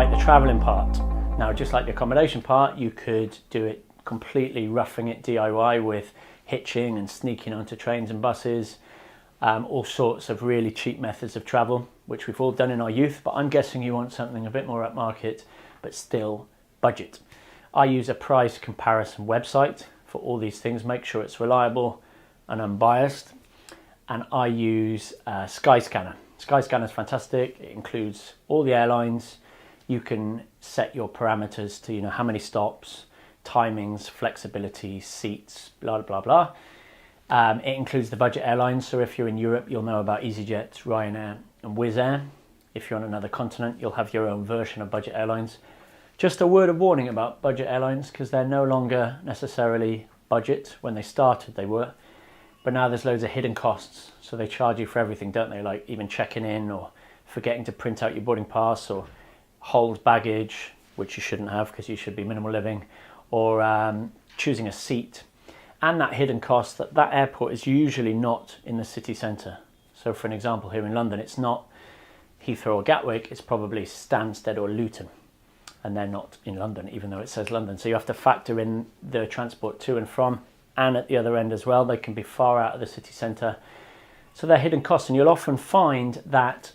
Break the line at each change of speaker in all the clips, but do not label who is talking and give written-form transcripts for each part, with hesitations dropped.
right, the travelling part. Now, just like the accommodation part, you could do it completely roughing it DIY with hitching and sneaking onto trains and buses, all sorts of really cheap methods of travel, which we've all done in our youth, but I'm guessing you want something a bit more upmarket, but still budget. I use a price comparison website for all these things, make sure it's reliable and unbiased, and I use Skyscanner. Skyscanner is fantastic. It includes all the airlines. You can set your parameters to, how many stops, timings, flexibility, seats, blah, blah, blah. It includes the budget airlines. So if you're in Europe, you'll know about EasyJet, Ryanair and Wizz Air. If you're on another continent, you'll have your own version of budget airlines. Just a word of warning about budget airlines, because they're no longer necessarily budget. When they started, they were. But now there's loads of hidden costs. So they charge you for everything, don't they? Like even checking in or forgetting to print out your boarding pass, or hold baggage, which you shouldn't have because you should be minimal living, or choosing a seat. And that hidden cost, that airport is usually not in the city centre. So for an example, here in London, it's not Heathrow or Gatwick, it's probably Stansted or Luton. And they're not in London, even though it says London. So you have to factor in the transport to and from, and at the other end as well. They can be far out of the city centre. So they're hidden costs, and you'll often find that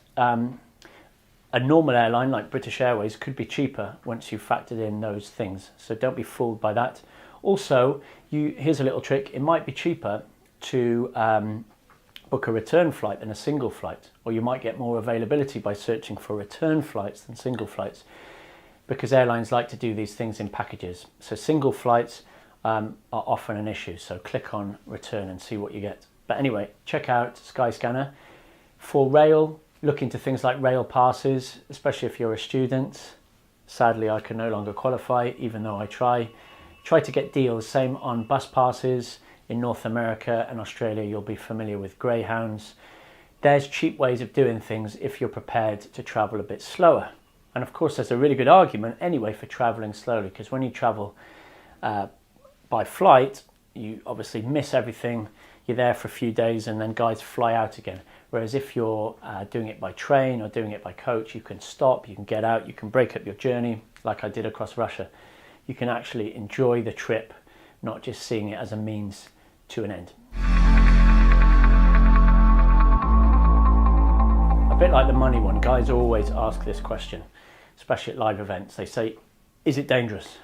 a normal airline like British Airways could be cheaper once you've factored in those things. So don't be fooled by that. Also, here's a little trick. It might be cheaper to book a return flight than a single flight, or you might get more availability by searching for return flights than single flights, because airlines like to do these things in packages. So single flights are often an issue. So click on return and see what you get. But anyway, check out Skyscanner. For rail, look into things like rail passes, especially if you're a student. Sadly, I can no longer qualify, even though I try. Try to get deals. Same on bus passes. In North America and Australia, you'll be familiar with Greyhounds. There's cheap ways of doing things if you're prepared to travel a bit slower. And of course, there's a really good argument anyway for traveling slowly, because when you travel by flight, you obviously miss everything. You're there for a few days and then guys fly out again. Whereas if you're doing it by train or doing it by coach, you can stop, you can get out, you can break up your journey like I did across Russia. You can actually enjoy the trip, not just seeing it as a means to an end. A bit like the money one, guys always ask this question, especially at live events. They say, is it dangerous?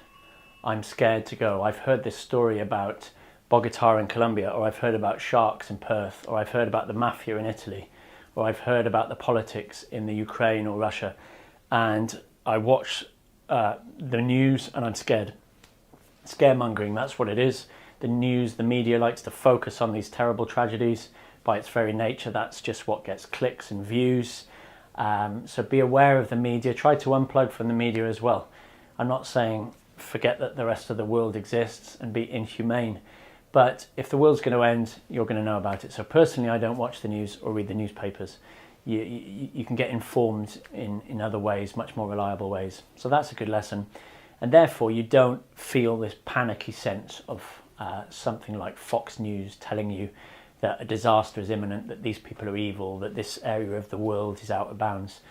I'm scared to go. I've heard this story about Bogota in Colombia, or I've heard about sharks in Perth, or I've heard about the mafia in Italy, or I've heard about the politics in the Ukraine or Russia, and I watch the news and I'm scared. Scaremongering, that's what it is. The news, the media likes to focus on these terrible tragedies. By its very nature, that's just what gets clicks and views. So be aware of the media. Try to unplug from the media as well. I'm not saying forget that the rest of the world exists and be inhumane, but if the world's going to end, you're going to know about it. So personally, I don't watch the news or read the newspapers. You can get informed in other ways, much more reliable ways. So that's a good lesson. And therefore, you don't feel this panicky sense of something like Fox News telling you that a disaster is imminent, that these people are evil, that this area of the world is out of bounds.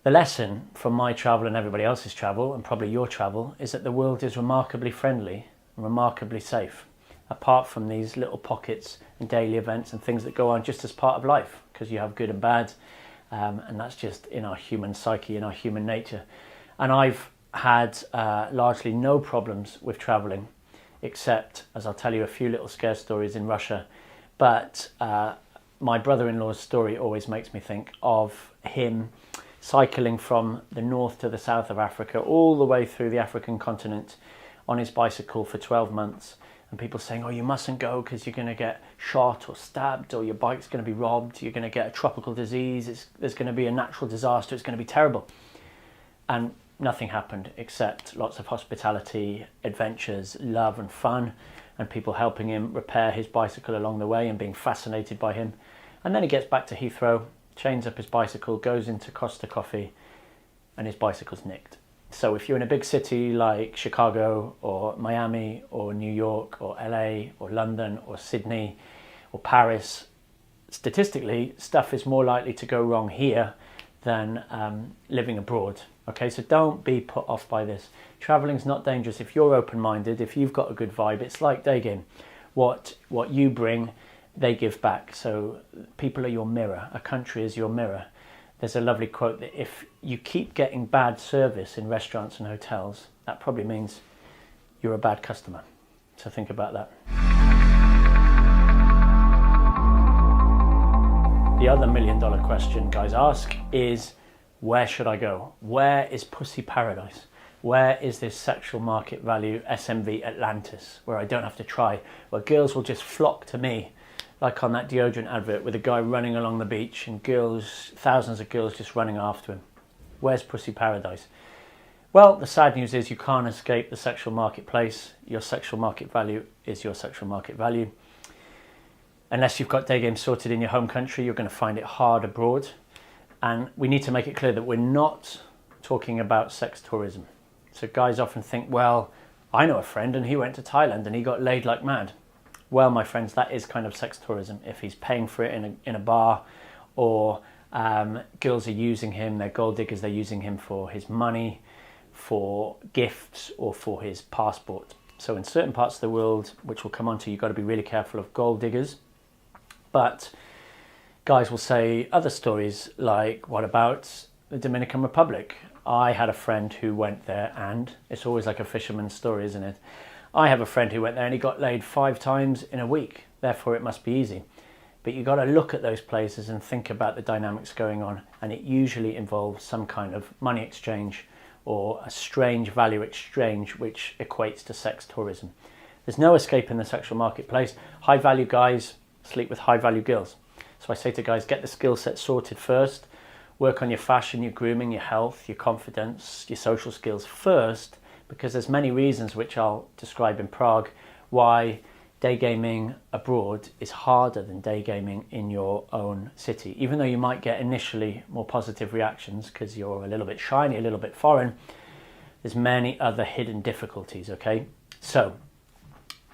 The lesson from my travel and everybody else's travel, and probably your travel, is that the world is remarkably friendly and remarkably safe, apart from these little pockets and daily events and things that go on just as part of life, because you have good and bad, and that's just in our human psyche, in our human nature. And I've had largely no problems with traveling, except, as I'll tell you, a few little scare stories in Russia. But my brother-in-law's story always makes me think of him cycling from the north to the south of Africa, all the way through the African continent on his bicycle for 12 months. And people saying, oh, you mustn't go because you're going to get shot or stabbed, or your bike's going to be robbed, you're going to get a tropical disease, there's going to be a natural disaster, it's going to be terrible. And nothing happened except lots of hospitality, adventures, love and fun, and people helping him repair his bicycle along the way and being fascinated by him. And then he gets back to Heathrow, chains up his bicycle, goes into Costa Coffee, and his bicycle's nicked. So if you're in a big city like Chicago or Miami or New York or LA or London or Sydney or Paris, statistically, stuff is more likely to go wrong here than living abroad. Okay, so don't be put off by this. Traveling's not dangerous if you're open-minded, if you've got a good vibe. It's like day game. What you bring, they give back. So people are your mirror. A country is your mirror. There's a lovely quote that if you keep getting bad service in restaurants and hotels, that probably means you're a bad customer. So think about that. The other $1 million question guys ask is, where should I go? Where is Pussy Paradise? Where is this sexual market value SMV Atlantis, where I don't have to try, where girls will just flock to me, like on that deodorant advert with a guy running along the beach and girls, thousands of girls just running after him? Where's Pussy Paradise? Well, the sad news is you can't escape the sexual marketplace. Your sexual market value is your sexual market value. Unless you've got day games sorted in your home country, you're going to find it hard abroad. And we need to make it clear that we're not talking about sex tourism. So guys often think, well, I know a friend and he went to Thailand and he got laid like mad. Well, my friends, that is kind of sex tourism. If he's paying for it in a bar, or girls are using him, they're gold diggers, they're using him for his money, for gifts, or for his passport. So in certain parts of the world, which we'll come on to, you've got to be really careful of gold diggers. But guys will say other stories like, what about the Dominican Republic? I had a friend who went there, and it's always like a fisherman's story, isn't it? I have a friend who went there and he got laid 5 times in a week. Therefore, it must be easy. But you've got to look at those places and think about the dynamics going on. And it usually involves some kind of money exchange or a strange value exchange, which equates to sex tourism. There's no escape in the sexual marketplace. High value guys sleep with high value girls. So I say to guys, get the skill set sorted first. Work on your fashion, your grooming, your health, your confidence, your social skills first, because there's many reasons, which I'll describe in Prague, why day gaming abroad is harder than day gaming in your own city. Even though you might get initially more positive reactions because you're a little bit shiny, a little bit foreign, there's many other hidden difficulties, okay? So,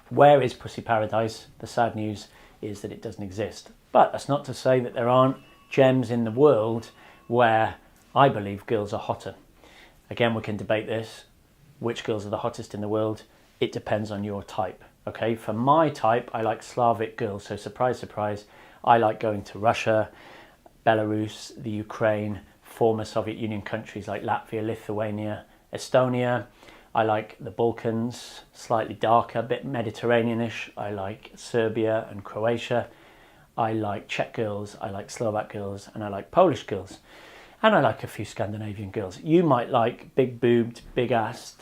where is Pussy Paradise? The sad news is that it doesn't exist. But that's not to say that there aren't gems in the world where I believe girls are hotter. Again, we can debate this. Which girls are the hottest in the world? It depends on your type. Okay, for my type, I like Slavic girls. So surprise, surprise, I like going to Russia, Belarus, the Ukraine, former Soviet Union countries like Latvia, Lithuania, Estonia. I like the Balkans, slightly darker, a bit Mediterraneanish. I like Serbia and Croatia. I like Czech girls, I like Slovak girls, and I like Polish girls. And I like a few Scandinavian girls. You might like big boobed, big assed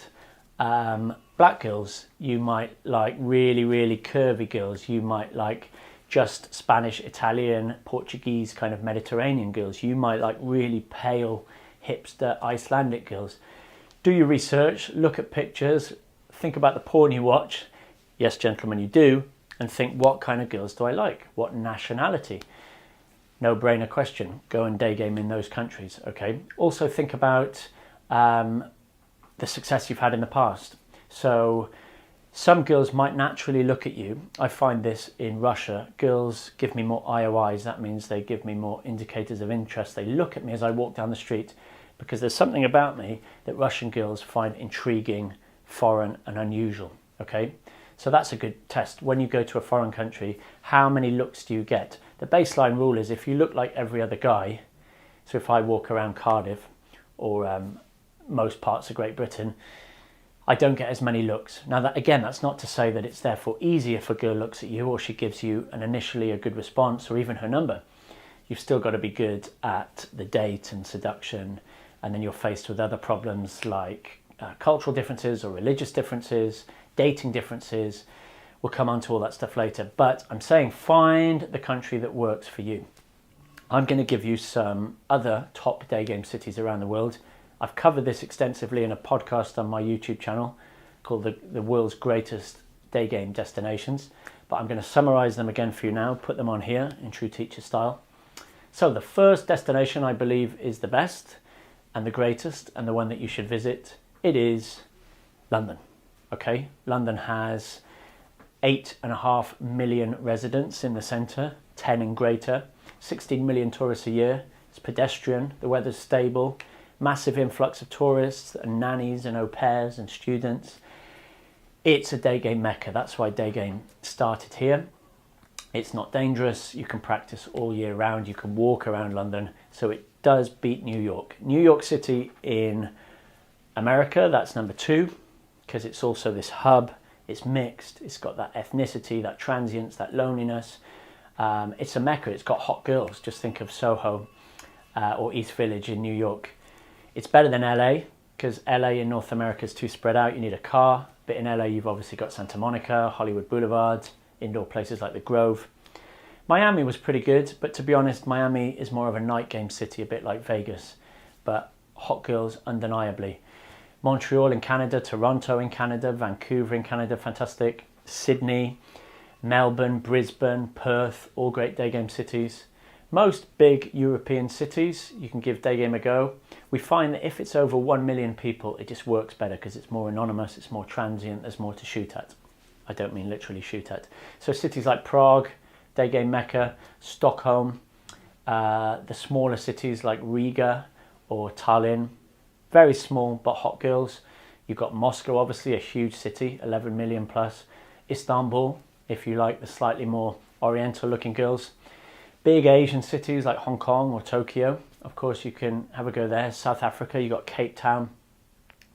black girls. You might like really, really curvy girls. You might like just Spanish, Italian, Portuguese kind of Mediterranean girls. You might like really pale, hipster Icelandic girls. Do your research, look at pictures, think about the porn you watch. Yes, gentlemen, you do. And think, what kind of girls do I like? What nationality? No-brainer question. Go and day game in those countries, okay? Also think about the success you've had in the past. So some girls might naturally look at you. I find this in Russia. Girls give me more IOIs. That means they give me more indicators of interest. They look at me as I walk down the street because there's something about me that Russian girls find intriguing, foreign and unusual, okay? So that's a good test. When you go to a foreign country, how many looks do you get? The baseline rule is if you look like every other guy, so if I walk around Cardiff or most parts of Great Britain, I don't get as many looks. Now, that, again, that's not to say that it's therefore easier if a girl looks at you or she gives you initially a good response or even her number. You've still got to be good at the date and seduction, and then you're faced with other problems like cultural differences or religious differences, dating differences. We'll come on to all that stuff later, but I'm saying find the country that works for you. I'm going to give you some other top day game cities around the world. I've covered this extensively in a podcast on my YouTube channel called the World's Greatest Day Game Destinations, but I'm going to summarize them again for you now, put them on here in true teacher style. So the first destination I believe is the best and the greatest and the one that you should visit. It is London. Okay, London has 8.5 million residents in the centre, 10 in greater, 16 million tourists a year. It's pedestrian, the weather's stable, massive influx of tourists and nannies and au pairs and students. It's a day game mecca. That's why day game started here. It's not dangerous. You can practice all year round. You can walk around London. So it does beat New York. New York City in America, that's number 2, because it's also this hub. It's mixed. It's got that ethnicity, that transience, that loneliness. It's a mecca. It's got hot girls. Just think of Soho or East Village in New York. It's better than LA, because LA in North America is too spread out. You need a car. But in LA, you've obviously got Santa Monica, Hollywood Boulevard, indoor places like the Grove. Miami was pretty good, but to be honest, Miami is more of a night game city, a bit like Vegas. But hot girls, undeniably. Montreal in Canada, Toronto in Canada, Vancouver in Canada, fantastic. Sydney, Melbourne, Brisbane, Perth, all great day game cities. Most big European cities, you can give day game a go. We find that if it's over 1 million people, it just works better because it's more anonymous, it's more transient, there's more to shoot at. I don't mean literally shoot at. So cities like Prague, day game mecca, Stockholm, the smaller cities like Riga or Tallinn, very small but hot girls. You've got Moscow, obviously a huge city, 11 million plus. Istanbul, if you like the slightly more oriental looking girls. Big Asian cities like Hong Kong or Tokyo, of course you can have a go there. South Africa, you've got Cape Town.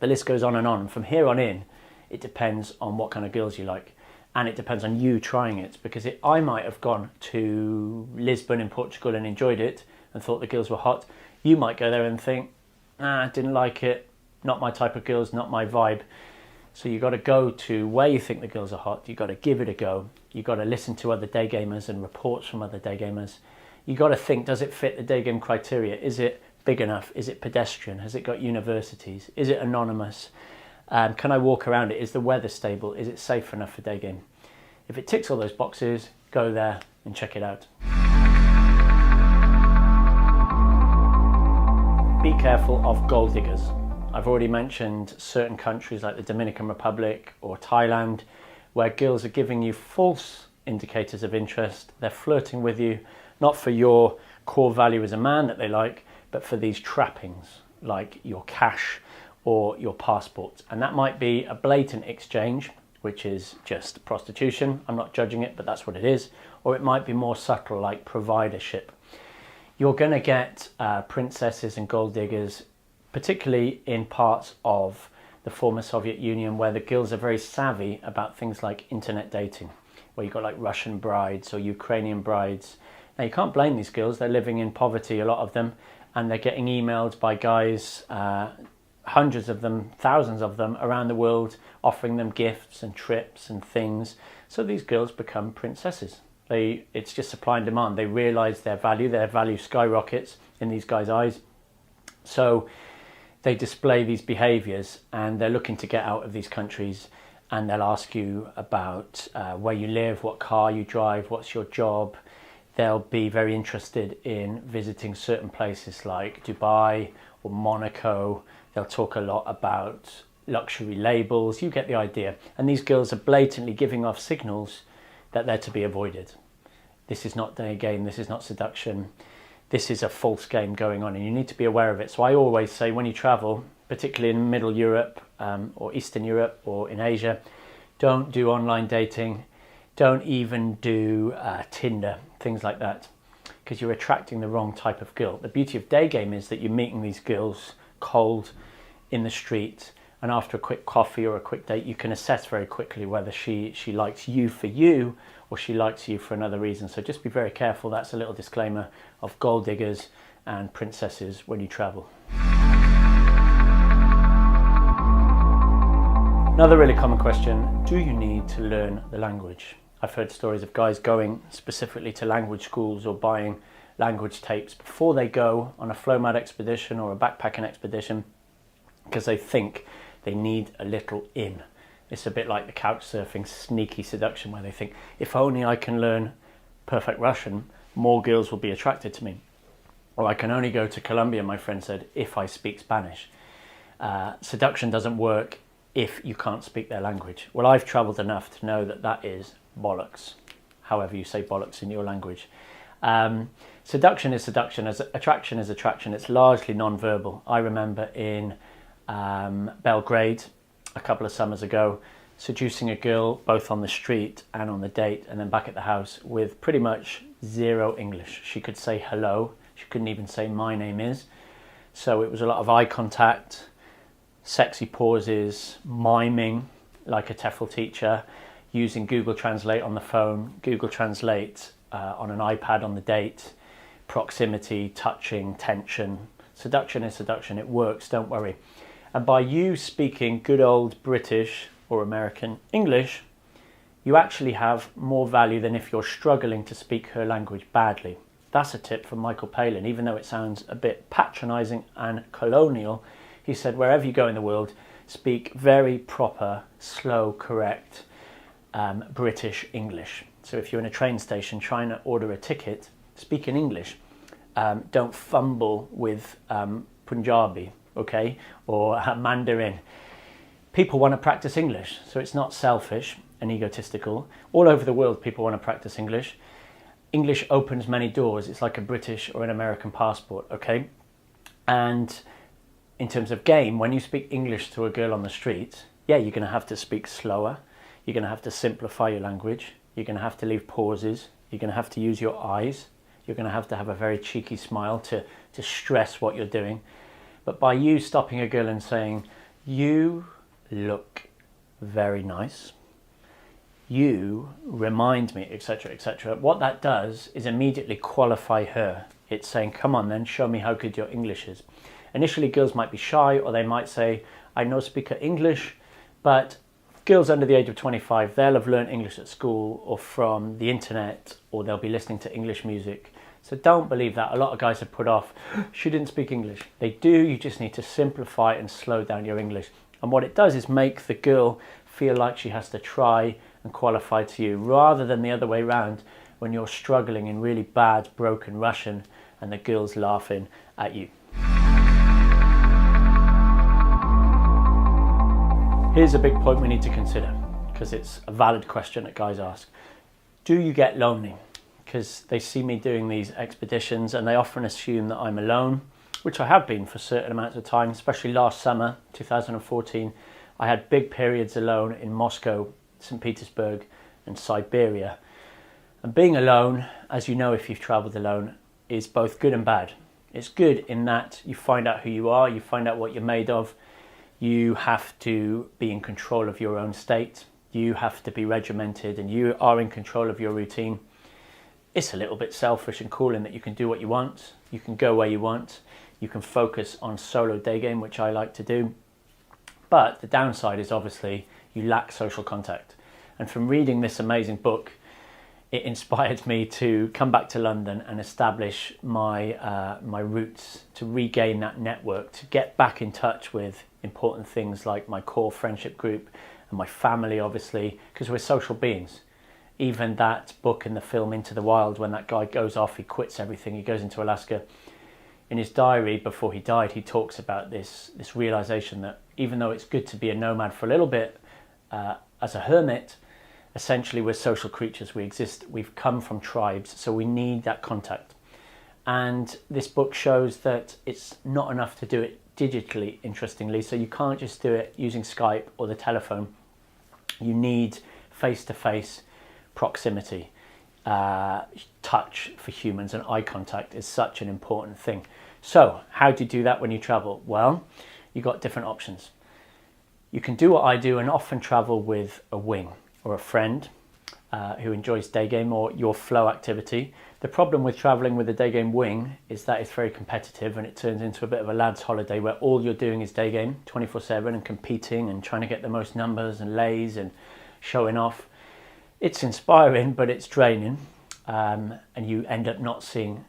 The list goes on and on. From here on in, it depends on what kind of girls you like. And it depends on you trying it, because I might have gone to Lisbon in Portugal and enjoyed it and thought the girls were hot. You might go there and think, didn't like it, not my type of girls, not my vibe. So you got to go to where you think the girls are hot. You got to give it a go. You got to listen to other day gamers and reports from other day gamers. You got to think, does it fit the day game criteria? Is it big enough? Is it pedestrian? Has it got universities? Is it anonymous? Can I walk around it? Is the weather stable? Is it safe enough for day game? If it ticks all those boxes, go there and check it out. Be careful of gold diggers. I've already mentioned certain countries like the Dominican Republic or Thailand, where girls are giving you false indicators of interest. They're flirting with you, not for your core value as a man that they like, but for these trappings like your cash or your passport. And that might be a blatant exchange, which is just prostitution. I'm not judging it, but that's what it is. Or it might be more subtle, like providership. You're going to get princesses and gold diggers, particularly in parts of the former Soviet Union, where the girls are very savvy about things like internet dating, where you've got like Russian brides or Ukrainian brides. Now you can't blame these girls, they're living in poverty, a lot of them, and they're getting emailed by guys, hundreds of them, thousands of them around the world, offering them gifts and trips and things. So these girls become princesses. It's just supply and demand. They realize their value skyrockets in these guys' eyes. So they display these behaviors and they're looking to get out of these countries, and they'll ask you about where you live, what car you drive, what's your job. They'll be very interested in visiting certain places like Dubai or Monaco. They'll talk a lot about luxury labels. You get the idea. And these girls are blatantly giving off signals that they're to be avoided. This is not day game. This is not seduction. This is a false game going on, and you need to be aware of it. So I always say, when you travel, particularly in Middle Europe or Eastern Europe or in Asia, don't do online dating. Don't even do Tinder, things like that, because you're attracting the wrong type of girl. The beauty of day game is that you're meeting these girls cold in the street, and after a quick coffee or a quick date, you can assess very quickly whether she likes you for you or she likes you for another reason. So just be very careful. That's a little disclaimer of gold diggers and princesses when you travel. Another really common question, do you need to learn the language? I've heard stories of guys going specifically to language schools or buying language tapes before they go on a Flowmad expedition or a backpacking expedition, because they think they need a little in. It's a bit like the couch surfing sneaky seduction, where they think, if only I can learn perfect Russian, more girls will be attracted to me. Or I can only go to Colombia, my friend said, if I speak Spanish. Seduction doesn't work if you can't speak their language. Well, I've traveled enough to know that that is bollocks, however you say bollocks in your language. Seduction is seduction, as attraction is attraction. It's largely non-verbal. I remember in Belgrade a couple of summers ago, seducing a girl both on the street and on the date and then back at the house with pretty much zero English. She could say hello. She couldn't even say my name is. So it was a lot of eye contact, sexy pauses, miming like a TEFL teacher, using Google Translate on the phone, Google Translate on an iPad on the date, proximity, touching, tension. Seduction is seduction. It works, don't worry. And by you speaking good old British or American English, you actually have more value than if you're struggling to speak her language badly. That's a tip from Michael Palin. Even though it sounds a bit patronising and colonial, he said wherever you go in the world, speak very proper, slow, correct British English. So if you're in a train station trying to order a ticket, speak in English. Don't fumble with Punjabi, okay, or Mandarin. People want to practice English, so it's not selfish and egotistical. All over the world, people want to practice English. English opens many doors. It's like a British or an American passport, okay? And in terms of game, when you speak English to a girl on the street, yeah, you're going to have to speak slower. You're going to have to simplify your language. You're going to have to leave pauses. You're going to have to use your eyes. You're going to have a very cheeky smile to stress what you're doing. But by you stopping a girl and saying, you look very nice, you remind me, etc., etc., what that does is immediately qualify her. It's saying, come on then, show me how good your English is. Initially, girls might be shy, or they might say, I no speak English, but girls under the age of 25, they'll have learned English at school or from the internet, or they'll be listening to English music. So don't believe that. A lot of guys have put off, she didn't speak English. They do, you just need to simplify and slow down your English. And what it does is make the girl feel like she has to try and qualify to you, rather than the other way around when you're struggling in really bad, broken Russian and the girl's laughing at you. Here's a big point we need to consider, because it's a valid question that guys ask. Do you get lonely? Because they see me doing these expeditions and they often assume that I'm alone, which I have been for certain amounts of time, especially last summer, 2014. I had big periods alone in Moscow, St. Petersburg and Siberia. And being alone, as you know if you've travelled alone, is both good and bad. It's good in that you find out who you are, you find out what you're made of, you have to be in control of your own state, you have to be regimented and you are in control of your routine. It's a little bit selfish and cool in that you can do what you want, you can go where you want, you can focus on solo day game, which I like to do. But the downside is obviously you lack social contact. And from reading this amazing book, it inspired me to come back to London and establish my roots, to regain that network, to get back in touch with important things like my core friendship group and my family, obviously, because we're social beings. Even that book in the film Into the Wild, when that guy goes off, he quits everything, he goes into Alaska. In his diary before he died, he talks about this realization that even though it's good to be a nomad for a little bit, as a hermit, essentially we're social creatures. We exist, we've come from tribes, so we need that contact. And this book shows that it's not enough to do it digitally, interestingly, so you can't just do it using Skype or the telephone. You need face-to-face proximity. Touch for humans and eye contact is such an important thing. So how do you do that when you travel? Well, you've got different options. You can do what I do and often travel with a wing or a friend who enjoys day game or your flow activity. The problem with traveling with a day game wing is that it's very competitive and it turns into a bit of a lad's holiday where all you're doing is day game 24/7 and competing and trying to get the most numbers and lays and showing off. It's inspiring, but it's draining, and you end up not seeing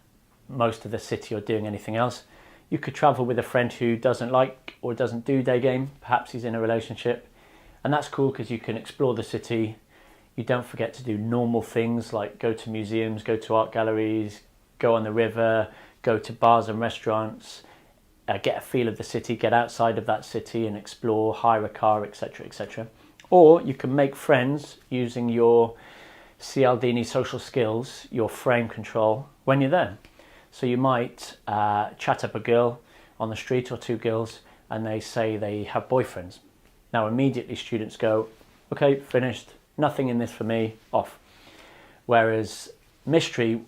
most of the city or doing anything else. You could travel with a friend who doesn't like or doesn't do day game. Perhaps he's in a relationship, and that's cool because you can explore the city. You don't forget to do normal things like go to museums, go to art galleries, go on the river, go to bars and restaurants, get a feel of the city, get outside of that city and explore, hire a car, etc., etc. Or you can make friends using your Cialdini social skills, your frame control, when you're there. So you might chat up a girl on the street or two girls, and they say they have boyfriends. Now immediately students go, okay, finished, nothing in this for me, off. Whereas mystery,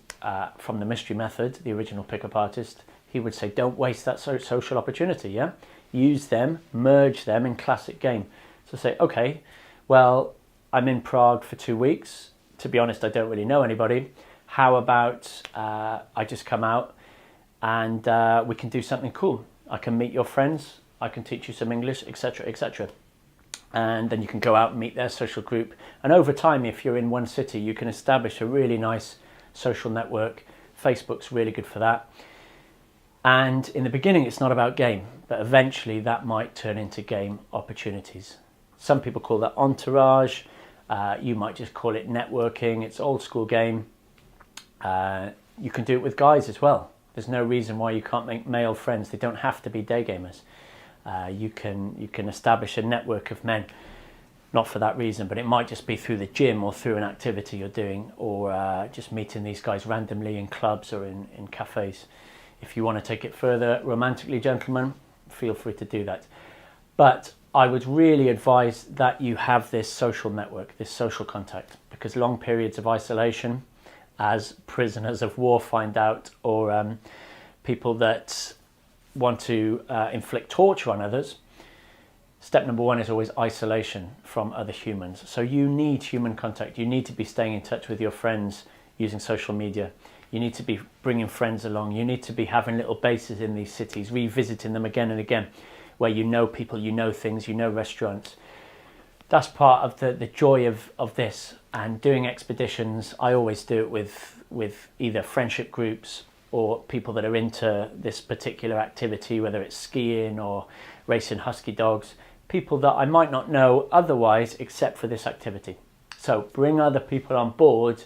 from the mystery method, the original pickup artist, he would say, don't waste that social opportunity, yeah? Use them, merge them in classic game. So say, okay, well, I'm in Prague for 2 weeks. To be honest, I don't really know anybody. How about I just come out and we can do something cool. I can meet your friends, I can teach you some English, etc., etc. And then you can go out and meet their social group. And over time, if you're in one city, you can establish a really nice social network. Facebook's really good for that. And in the beginning, it's not about game, but eventually that might turn into game opportunities. Some people call that entourage. You might just call it networking. It's old school game. You can do it with guys as well. There's no reason why you can't make male friends. They don't have to be day gamers. You can establish a network of men, not for that reason, but it might just be through the gym or through an activity you're doing, or just meeting these guys randomly in clubs or in cafes. If you want to take it further romantically, gentlemen, feel free to do that. But I would really advise that you have this social network, this social contact, because long periods of isolation, as prisoners of war find out, or people that want to inflict torture on others, step number one is always isolation from other humans. So you need human contact. You need to be staying in touch with your friends using social media. You need to be bringing friends along. You need to be having little bases in these cities, revisiting them again and again, where you know people, you know things, you know restaurants. That's part of the joy of this. And doing expeditions, I always do it with either friendship groups or people that are into this particular activity, whether it's skiing or racing husky dogs, people that I might not know otherwise except for this activity. So bring other people on board,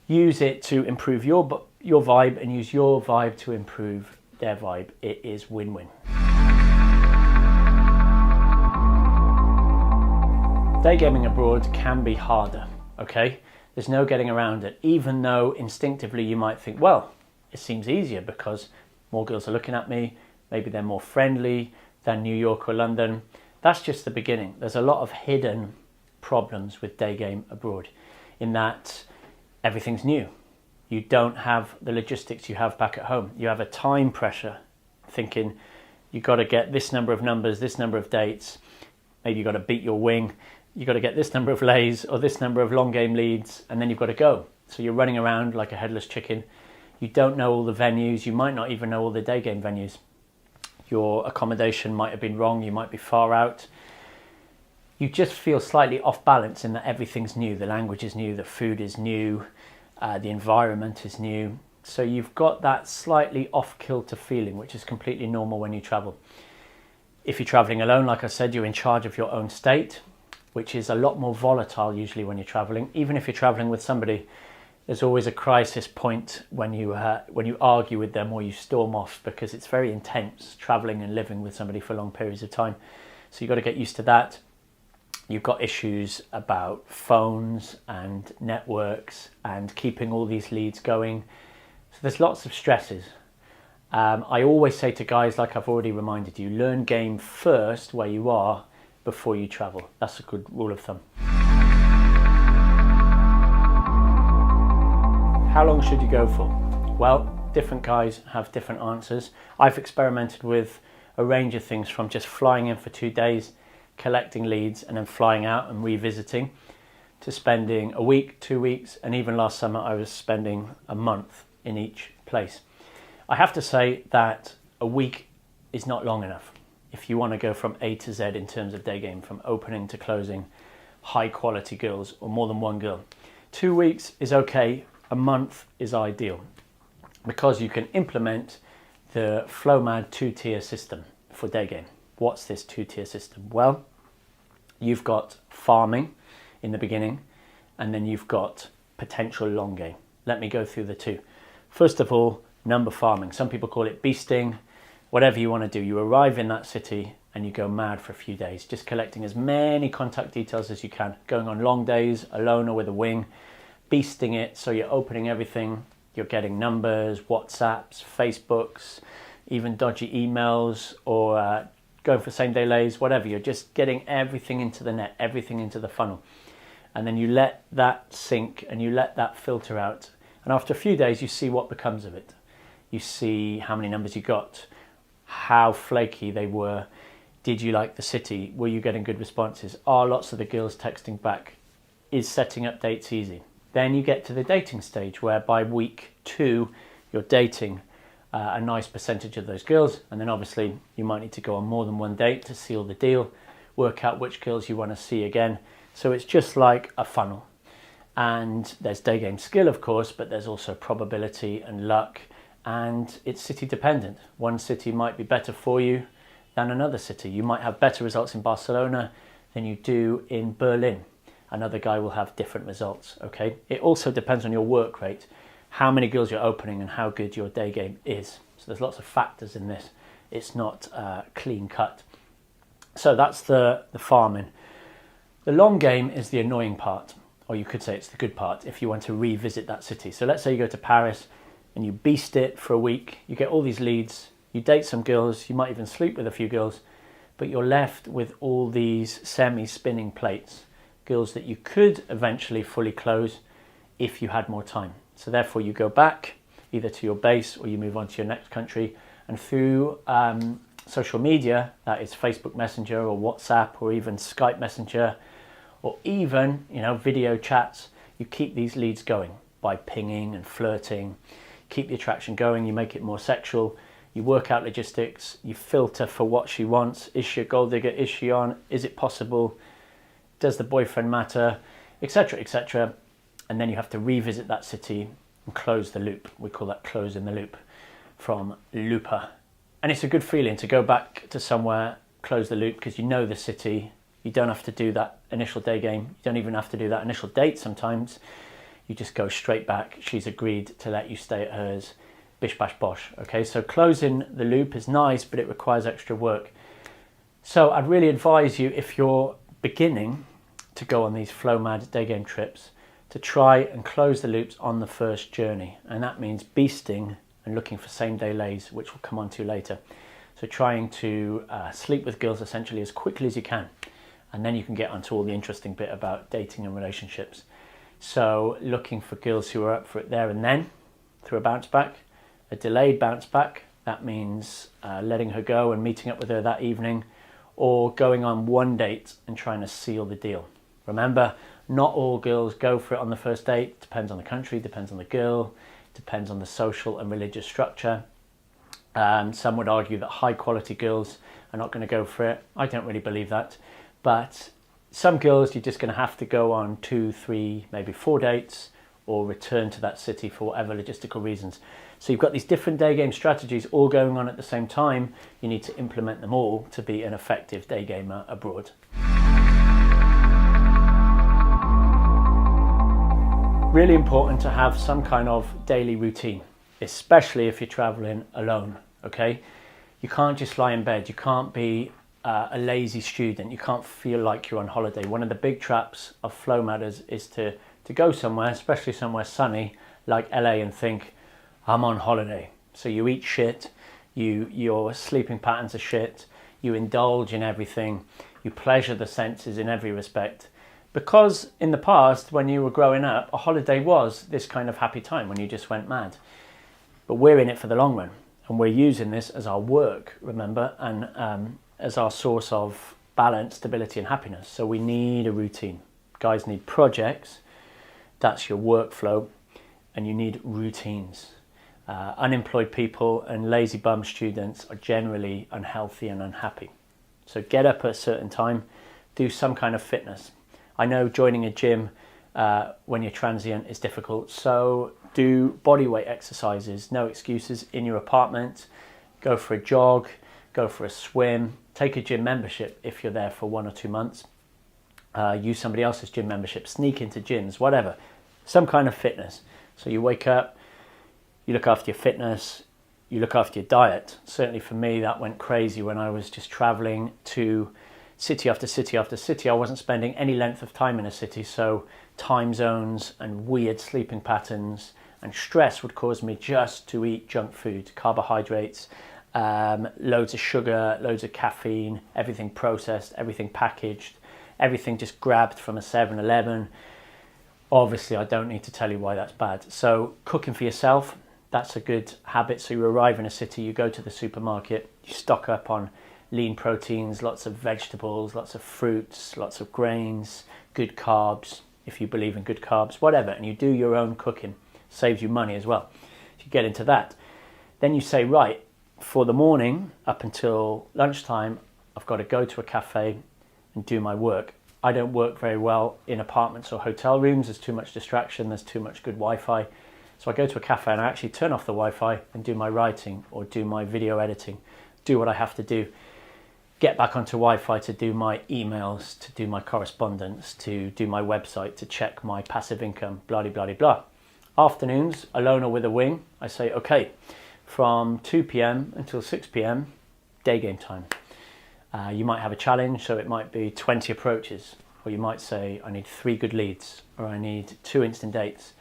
use it to improve your vibe and use your vibe to improve their vibe. It is win-win. Day gaming abroad can be harder, okay? There's no getting around it, even though instinctively you might think, well, it seems easier because more girls are looking at me, maybe they're more friendly than New York or London. That's just the beginning. There's a lot of hidden problems with day game abroad in that everything's new. You don't have the logistics you have back at home. You have a time pressure, thinking you've got to get this number of numbers, this number of dates, maybe you've got to beat your wing, you've got to get this number of lays or this number of long game leads, and then you've got to go. So you're running around like a headless chicken. You don't know all the venues. You might not even know all the day game venues. Your accommodation might have been wrong. You might be far out. You just feel slightly off balance in that everything's new. The language is new. The food is new. The environment is new. So you've got that slightly off-kilter feeling, which is completely normal when you travel. If you're traveling alone, like I said, you're in charge of your own state, which is a lot more volatile usually when you're traveling. Even if you're traveling with somebody, there's always a crisis point when you argue with them or you storm off, because it's very intense traveling and living with somebody for long periods of time. So you've got to get used to that. You've got issues about phones and networks and keeping all these leads going. So there's lots of stresses. I always say to guys, like I've already reminded you, learn game first where you are before you travel. That's a good rule of thumb. How long should you go for? Well, different guys have different answers. I've experimented with a range of things, from just flying in for 2 days, collecting leads and then flying out and revisiting, to spending a week, 2 weeks, and even last summer I was spending a month in each place. I have to say that a week is not long enough if you want to go from A to Z in terms of day game, from opening to closing, high quality girls or more than one girl. 2 weeks is okay, a month is ideal, because you can implement the Flowmad 2-tier system for day game. What's this 2-tier system? Well, you've got farming in the beginning, and then you've got potential long game. Let me go through the two. First of all, number farming. Some people call it beasting, whatever you want to do. You arrive in that city and you go mad for a few days, just collecting as many contact details as you can, going on long days, alone or with a wing, beasting it. So you're opening everything, You're getting numbers, WhatsApps, Facebooks, even dodgy emails, or going for same day lays, whatever. You're just getting everything into the net, everything into the funnel. And then you let that sink and you let that filter out. And after a few days, you see what becomes of it. You see how many numbers you got, how flaky they were. Did you like the city? Were you getting good responses? Are lots of the girls texting back? Is setting up dates easy? Then you get to the dating stage, where by week 2, you're dating a nice percentage of those girls. And then obviously you might need to go on more than one date to seal the deal, work out which girls you want to see again. So it's just like a funnel. And there's day game skill, of course, but there's also probability and luck. And it's city dependent. One city might be better for you than another city. You might have better results in Barcelona than you do in Berlin. Another guy will have different results, okay? It also depends on your work rate, how many girls you're opening and how good your day game is. So there's lots of factors in this. It's not clean cut. So that's the farming. The long game is the annoying part, or you could say it's the good part if you want to revisit that city. So let's say you go to Paris and you beast it for a week, you get all these leads, you date some girls, you might even sleep with a few girls, but you're left with all these semi-spinning plates. Girls that you could eventually fully close if you had more time. So therefore you go back either to your base or you move on to your next country, and through social media, that is Facebook Messenger or WhatsApp or even Skype Messenger or even video chats, you keep these leads going by pinging and flirting, keep the attraction going, you make it more sexual, you work out logistics, you filter for what she wants. Is she a gold digger? Is she on? Is it possible? Does the boyfriend matter, etc., etc. And then you have to revisit that city and close the loop. We call that closing the loop, from looper. And it's a good feeling to go back to somewhere, close the loop, because you know the city. You don't have to do that initial day game. You don't even have to do that initial date sometimes. You just go straight back. She's agreed to let you stay at hers. Bish bash bosh. Okay, so closing the loop is nice, but it requires extra work. So I'd really advise you, if you're beginning to go on these Flowmad day game trips, to try and close the loops on the first journey. And that means beasting and looking for same day lays, which we'll come on to later. So trying to sleep with girls essentially as quickly as you can. And then you can get onto all the interesting bit about dating and relationships. So looking for girls who are up for it there and then through a bounce back, a delayed bounce back. That means letting her go and meeting up with her that evening, or going on one date and trying to seal the deal. Remember, not all girls go for it on the first date. Depends on the country, depends on the girl, depends on the social and religious structure. Some would argue that high quality girls are not going to go for it. I don't really believe that. But some girls, you're just going to have to go on 2, 3, maybe 4 dates, or return to that city for whatever logistical reasons. So you've got these different day game strategies all going on at the same time. You need to implement them all to be an effective day gamer abroad. Really important to have some kind of daily routine, especially if you're traveling alone, okay? You can't just lie in bed. You can't be a lazy student. You can't feel like you're on holiday. One of the big traps of Flowmadders is to go somewhere, especially somewhere sunny like LA, and think, I'm on holiday. So you eat shit, your sleeping patterns are shit, you indulge in everything, you pleasure the senses in every respect. Because in the past, when you were growing up, a holiday was this kind of happy time when you just went mad. But we're in it for the long run, and we're using this as our work, remember, and as our source of balance, stability and happiness. So we need a routine. Guys need projects, that's your workflow, and you need routines. Unemployed people and lazy bum students are generally unhealthy and unhappy. So get up at a certain time, do some kind of fitness. I know joining a gym when you're transient is difficult, so do bodyweight exercises, no excuses, in your apartment. Go for a jog, go for a swim, take a gym membership if you're there for 1 or 2 months. Use somebody else's gym membership, sneak into gyms, whatever. Some kind of fitness. So you wake up, you look after your fitness, you look after your diet. Certainly for me, that went crazy when I was just traveling to city after city after city. I wasn't spending any length of time in a city, so time zones and weird sleeping patterns And stress would cause me just to eat junk food, carbohydrates, loads of sugar, loads of caffeine, everything processed, everything packaged, everything just grabbed from a 7-Eleven. Obviously, I don't need to tell you why that's bad. So cooking for yourself, that's a good habit. So you arrive in a city, you go to the supermarket, you stock up on lean proteins, lots of vegetables, lots of fruits, lots of grains, good carbs, if you believe in good carbs, whatever, and you do your own cooking. Saves you money as well. So you get into that. Then you say, right, for the morning up until lunchtime, I've got to go to a cafe and do my work. I don't work very well in apartments or hotel rooms. There's too much distraction. There's too much good Wi-Fi. So I go to a cafe and I actually turn off the Wi-Fi and do my writing or do my video editing, do what I have to do. Get back onto Wi-Fi to do my emails, to do my correspondence, to do my website, to check my passive income, blah, blah, blah, blah. Afternoons, alone or with a wing, I say, okay, from 2 p.m. until 6 p.m, day game time. You might have a challenge, so it might be 20 approaches, or you might say, I need 3 good leads, or I need 2 instant dates,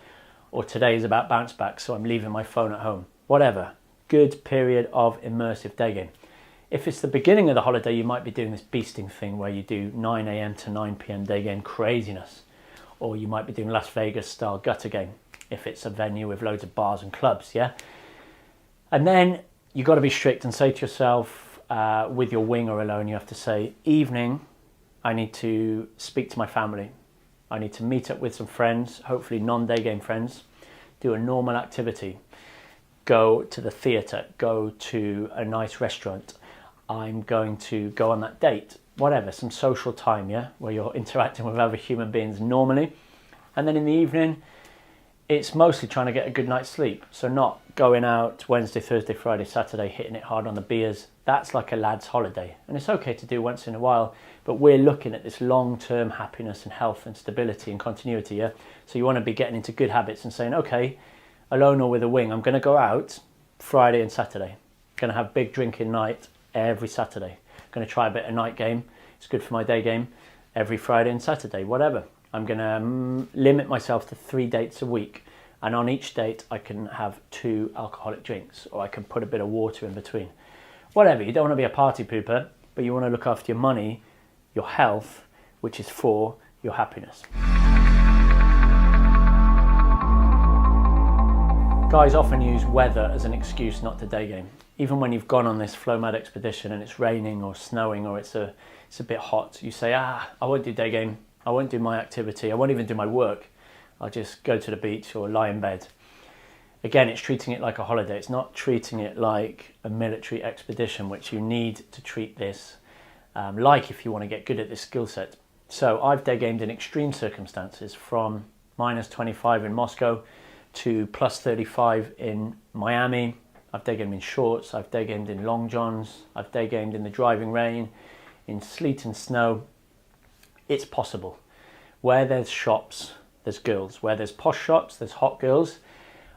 or today is about bounce back, so I'm leaving my phone at home. Whatever, good period of immersive day game. If it's the beginning of the holiday, you might be doing this beasting thing where you do 9 a.m. to 9 p.m. day game craziness, or you might be doing Las Vegas style gutter game if it's a venue with loads of bars and clubs, yeah? And then you've got to be strict and say to yourself, with your wing or alone, you have to say, evening, I need to speak to my family. I need to meet up with some friends, hopefully non-day game friends, do a normal activity, go to the theatre, go to a nice restaurant. I'm going to go on that date, whatever, some social time, yeah, where you're interacting with other human beings normally. And then in the evening, it's mostly trying to get a good night's sleep. So not going out Wednesday, Thursday, Friday, Saturday, hitting it hard on the beers. That's like a lad's holiday. And it's okay to do once in a while, but we're looking at this long-term happiness and health and stability and continuity, yeah? So you want to be getting into good habits and saying, okay, alone or with a wing, I'm going to go out Friday and Saturday. Going to have big drinking night every Saturday. Going to try a bit of night game. It's good for my day game. Every Friday and Saturday, whatever. I'm going to limit myself to 3 dates a week. And on each date, I can have 2 alcoholic drinks, or I can put a bit of water in between. Whatever, you don't want to be a party pooper, but you want to look after your money, your health, which is for your happiness. Guys often use weather as an excuse not to day game. Even when you've gone on this Flowmad expedition and it's raining or snowing or it's a bit hot, you say, I won't do day game, I won't do my activity, I won't even do my work. I'll just go to the beach or lie in bed. Again, it's treating it like a holiday. It's not treating it like a military expedition, which you need to treat this like if you want to get good at this skill set. So I've day gamed in extreme circumstances, from minus 25 in Moscow to plus 35 in Miami. I've day gamed in shorts, I've day gamed in long johns, I've day gamed in the driving rain, in sleet and snow. It's possible. Where there's shops, there's girls. Where there's posh shops, there's hot girls.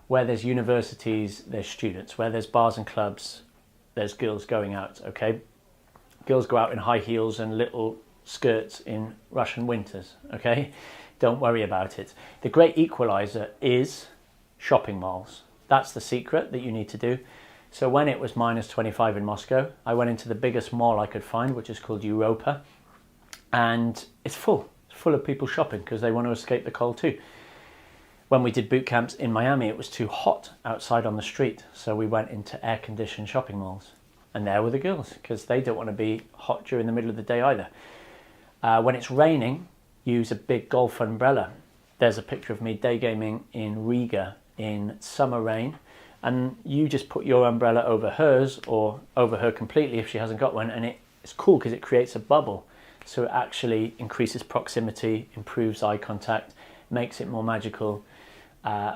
Where there's universities, there's students. Where there's bars and clubs, there's girls going out, okay? Girls go out in high heels and little skirts in Russian winters, okay? Don't worry about it. The great equalizer is shopping malls. That's the secret that you need to do. So when it was minus 25 in Moscow, I went into the biggest mall I could find, which is called Europa, and it's full. It's full of people shopping because they want to escape the cold too. When we did boot camps in Miami, it was too hot outside on the street, so we went into air-conditioned shopping malls. And there were the girls, because they don't want to be hot during the middle of the day either. When it's raining, use a big golf umbrella. There's a picture of me day gaming in Riga in summer rain, and you just put your umbrella over hers or over her completely if she hasn't got one, and it's cool because it creates a bubble. So it actually increases proximity, improves eye contact, makes it more magical.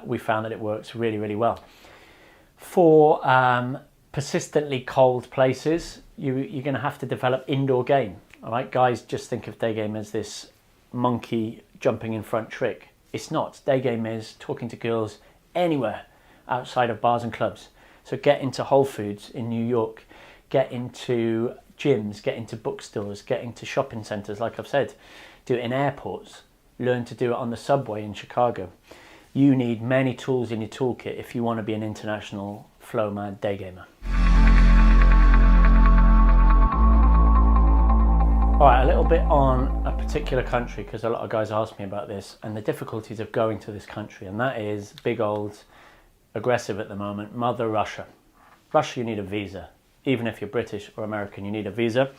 We found that it works really, really well. For persistently cold places, you're going to have to develop indoor game. All right, guys, just think of day game as this monkey jumping in front trick. It's not. Day game is talking to girls anywhere outside of bars and clubs. So get into Whole Foods in New York, get into gyms, get into bookstores, get into shopping centres, like I've said. Do it in airports. Learn to do it on the subway in Chicago. You need many tools in your toolkit if you want to be an international Flowmad day gamer. All right, a little bit on a particular country, because a lot of guys ask me about this and the difficulties of going to this country, and that is big old, aggressive at the moment, Mother Russia. Russia, you need a visa. Even if you're British or American, you need a visa.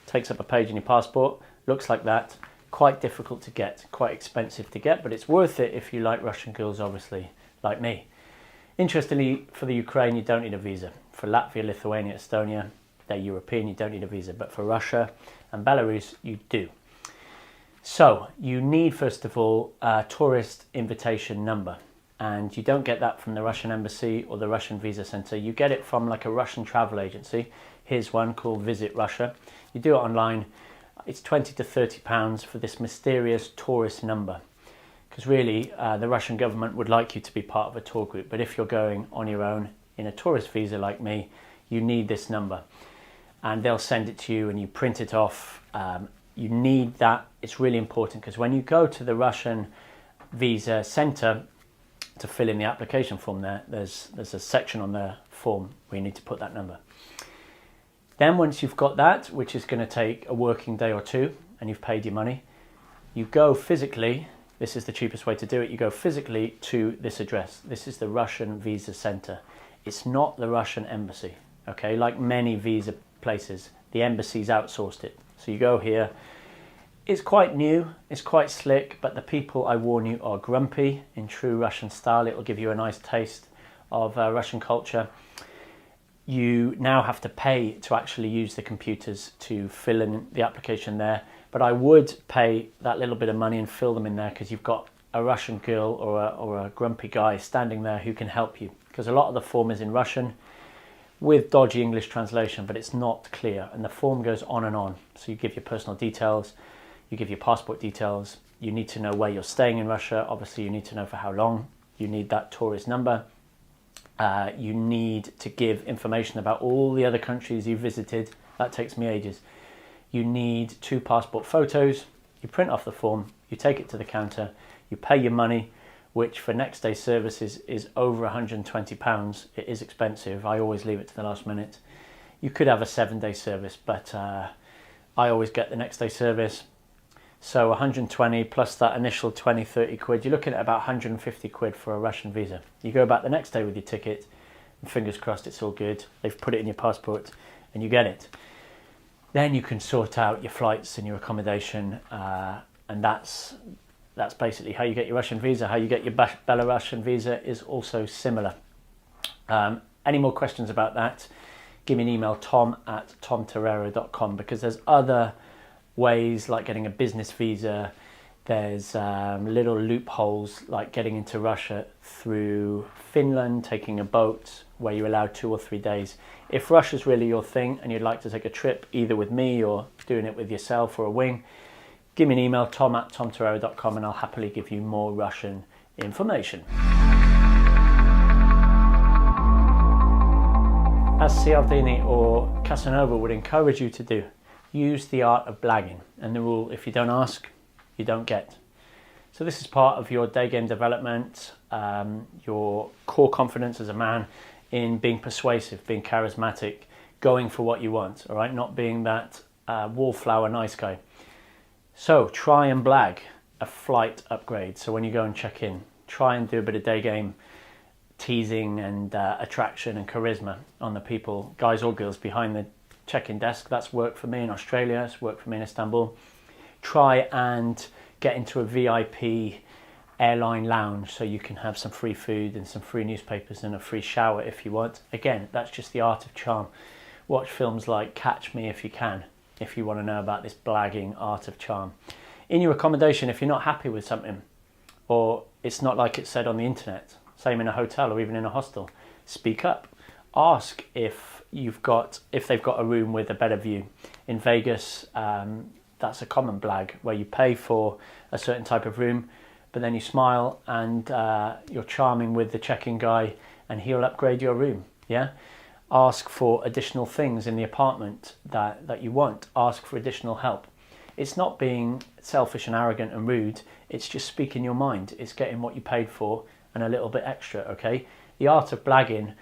Takes up a page in your passport, looks like that. Quite difficult to get, quite expensive to get, but it's worth it if you like Russian girls, obviously, like me. Interestingly, for the Ukraine, you don't need a visa. For Latvia, Lithuania, Estonia, they're European, you don't need a visa. But for Russia and Belarus, you do. So you need, first of all, a tourist invitation number. And you don't get that from the Russian embassy or the Russian visa center. You get it from like a Russian travel agency. Here's one called Visit Russia. You do it online. It's 20 to 30 pounds for this mysterious tourist number. Because really, the Russian government would like you to be part of a tour group. But if you're going on your own in a tourist visa like me, you need this number. And they'll send it to you and you print it off. You need that. It's really important because when you go to the Russian visa center to fill in the application form there's a section on the form where you need to put that number. Then once you've got that, which is going to take a working day or two, and you've paid your money, you go physically, this is the cheapest way to do it, you go physically to this address. This is the Russian visa center. It's not the Russian embassy, okay? Like many visa places, the embassy's outsourced it. So you go here. It's quite new, it's quite slick, but the people, I warn you, are grumpy in true Russian style. It'll give you a nice taste of Russian culture. You now have to pay to actually use the computers to fill in the application there. But I would pay that little bit of money and fill them in there because you've got a Russian girl or a grumpy guy standing there who can help you. Because a lot of the form is in Russian with dodgy English translation, but it's not clear. And the form goes on and on. So you give your personal details, you give your passport details, you need to know where you're staying in Russia. Obviously, you need to know for how long. You need that tourist number. You need to give information about all the other countries you visited. That takes me ages. You need 2 passport photos. You print off the form, you take it to the counter, you pay your money, which for next day services is over £120. It is expensive. I always leave it to the last minute. You could have a 7-day service, but I always get the next day service. So 120 plus that initial 20, 30 quid, you're looking at about 150 quid for a Russian visa. You go back the next day with your ticket, and fingers crossed it's all good. They've put it in your passport and you get it. Then you can sort out your flights and your accommodation, and that's basically how you get your Russian visa. How you get your Belarusian visa is also similar. Any more questions about that, give me an email, tom@tomtorero.com, because there's other ways like getting a business visa. There's little loopholes like getting into Russia through Finland, taking a boat where you're allowed 2 or 3 days. If Russia's really your thing and you'd like to take a trip either with me or doing it with yourself or a wing, give me an email, tom@tomtorero.com, and I'll happily give you more Russian information. As Cialdini or Casanova would encourage you to do, use the art of blagging, and the rule, if you don't ask, you don't get. So this is part of your day game development, your core confidence as a man in being persuasive, being charismatic, going for what you want, all right? Not being that wallflower nice guy. So try and blag a flight upgrade. So when you go and check in, try and do a bit of day game teasing and attraction and charisma on the people, guys or girls, behind the check-in desk. That's worked for me in Australia, it's worked for me in Istanbul. Try and get into a VIP airline lounge so you can have some free food and some free newspapers and a free shower if you want. Again, that's just the art of charm. Watch films like Catch Me If You Can, if you want to know about this blagging art of charm. In your accommodation, if you're not happy with something, or it's not like it's said on the internet, same in a hotel or even in a hostel, speak up. Ask if they've got a room with a better view. In Vegas, that's a common blag where you pay for a certain type of room, but then you smile and you're charming with the check-in guy and he'll upgrade your room. Yeah. Ask for additional things in the apartment that you want. Ask for additional help. It's not being selfish and arrogant and rude. It's just speaking your mind. It's getting what you paid for and a little bit extra, okay? The art of blagging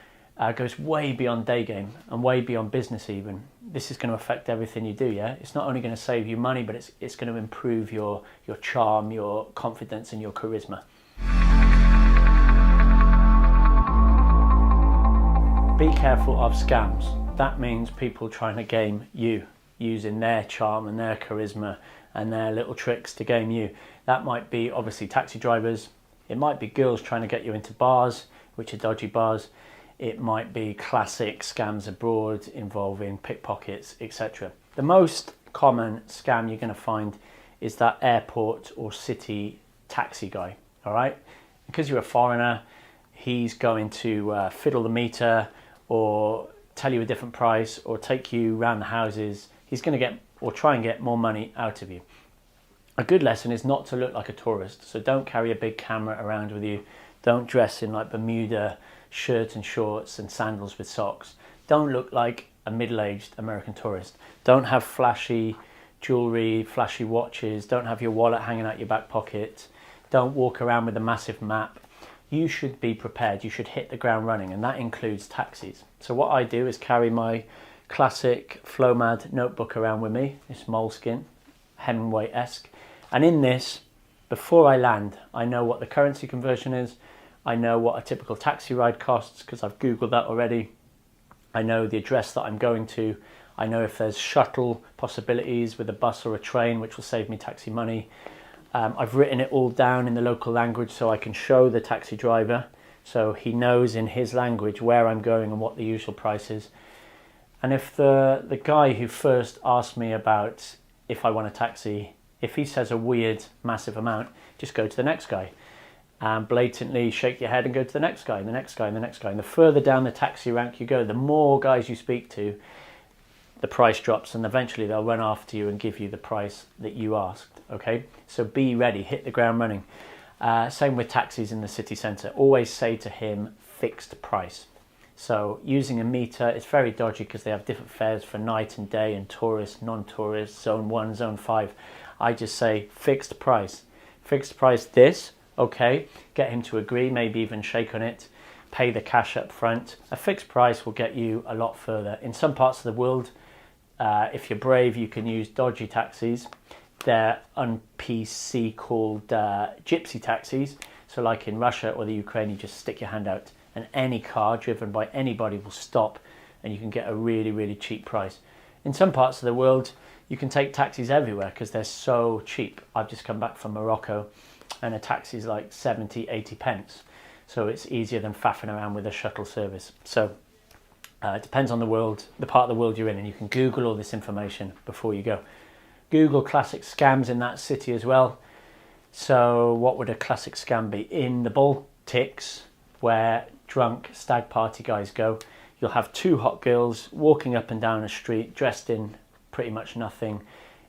goes way beyond day game and way beyond business even. This is going to affect everything you do, yeah? It's not only going to save you money, but it's going to improve your charm, your confidence and your charisma. Be careful of scams. That means people trying to game you, using their charm and their charisma and their little tricks to game you. That might be obviously taxi drivers. It might be girls trying to get you into bars, which are dodgy bars. It might be classic scams abroad involving pickpockets, etc. The most common scam you're going to find is that airport or city taxi guy, all right? Because you're a foreigner, he's going to fiddle the meter or tell you a different price or take you around the houses. He's going to get or try and get more money out of you. A good lesson is not to look like a tourist. So don't carry a big camera around with you. Don't dress in like Bermuda shirt and shorts and sandals with socks. Don't look like a middle-aged American tourist. Don't have flashy jewelry, flashy watches. Don't have your wallet hanging out your back pocket. Don't walk around with a massive map. You should be prepared. You should hit the ground running, and that includes taxis. So what I do is carry my classic Flowmad notebook around with me, this moleskin, Hemingway-esque. And in this, before I land, I know what the currency conversion is. I know what a typical taxi ride costs because I've Googled that already. I know the address that I'm going to. I know if there's shuttle possibilities with a bus or a train, which will save me taxi money. I've written it all down in the local language so I can show the taxi driver so he knows in his language where I'm going and what the usual price is. And if the guy who first asked me about if I want a taxi, if he says a weird massive amount, just go to the next guy and blatantly shake your head and go to the next guy and the next guy and the next guy. And the further down the taxi rank you go, the more guys you speak to, the price drops, and eventually they'll run after you and give you the price that you asked, okay? So be ready, hit the ground running. Same with taxis in the city centre. Always say to him, fixed price. So using a meter, it's very dodgy because they have different fares for night and day and tourists, non-tourists, zone 1, zone 5. I just say fixed price. Fixed price this, okay? Get him to agree, maybe even shake on it. Pay the cash up front. A fixed price will get you a lot further. In some parts of the world, if you're brave, you can use dodgy taxis. They're on PC called gypsy taxis. So like in Russia or the Ukraine, you just stick your hand out and any car driven by anybody will stop and you can get a really, really cheap price. In some parts of the world, you can take taxis everywhere because they're so cheap. I've just come back from Morocco and a taxi is like 70, 80 pence. So it's easier than faffing around with a shuttle service. So it depends on the world, the part of the world you're in, and you can Google all this information before you go. Google classic scams in that city as well. So what would a classic scam be? In the Baltics, where drunk stag party guys go, you'll have two hot girls walking up and down a street dressed in pretty much nothing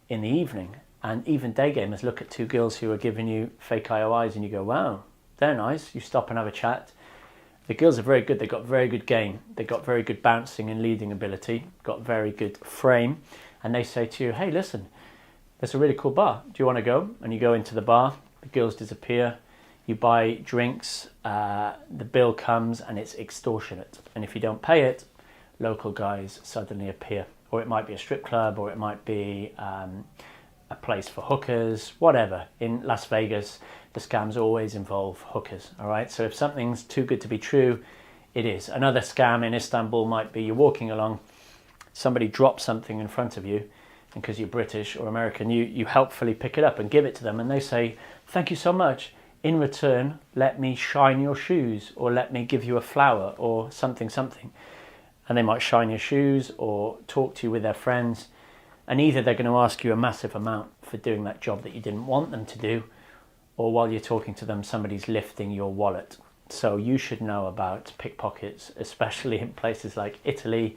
in the evening. And even day gamers look at two girls who are giving you fake IOIs and you go, wow, they're nice. You stop and have a chat. The girls are very good. They've got very good game. They've got very good bouncing and leading ability, got very good frame. And they say to you, hey, listen, there's a really cool bar. Do you want to go? And you go into the bar. The girls disappear. You buy drinks. The bill comes and it's extortionate. And if you don't pay it, local guys suddenly appear. Or it might be a strip club, or it might be a place for hookers, whatever. In Las Vegas, the scams always involve hookers, all right? So if something's too good to be true, it is. Another scam in Istanbul might be you're walking along, somebody drops something in front of you, and because you're British or American, you helpfully pick it up and give it to them, and they say, thank you so much. In return, let me shine your shoes, or let me give you a flower, or something. And they might shine your shoes or talk to you with their friends. And either they're going to ask you a massive amount for doing that job that you didn't want them to do, or while you're talking to them, somebody's lifting your wallet. So you should know about pickpockets, especially in places like Italy.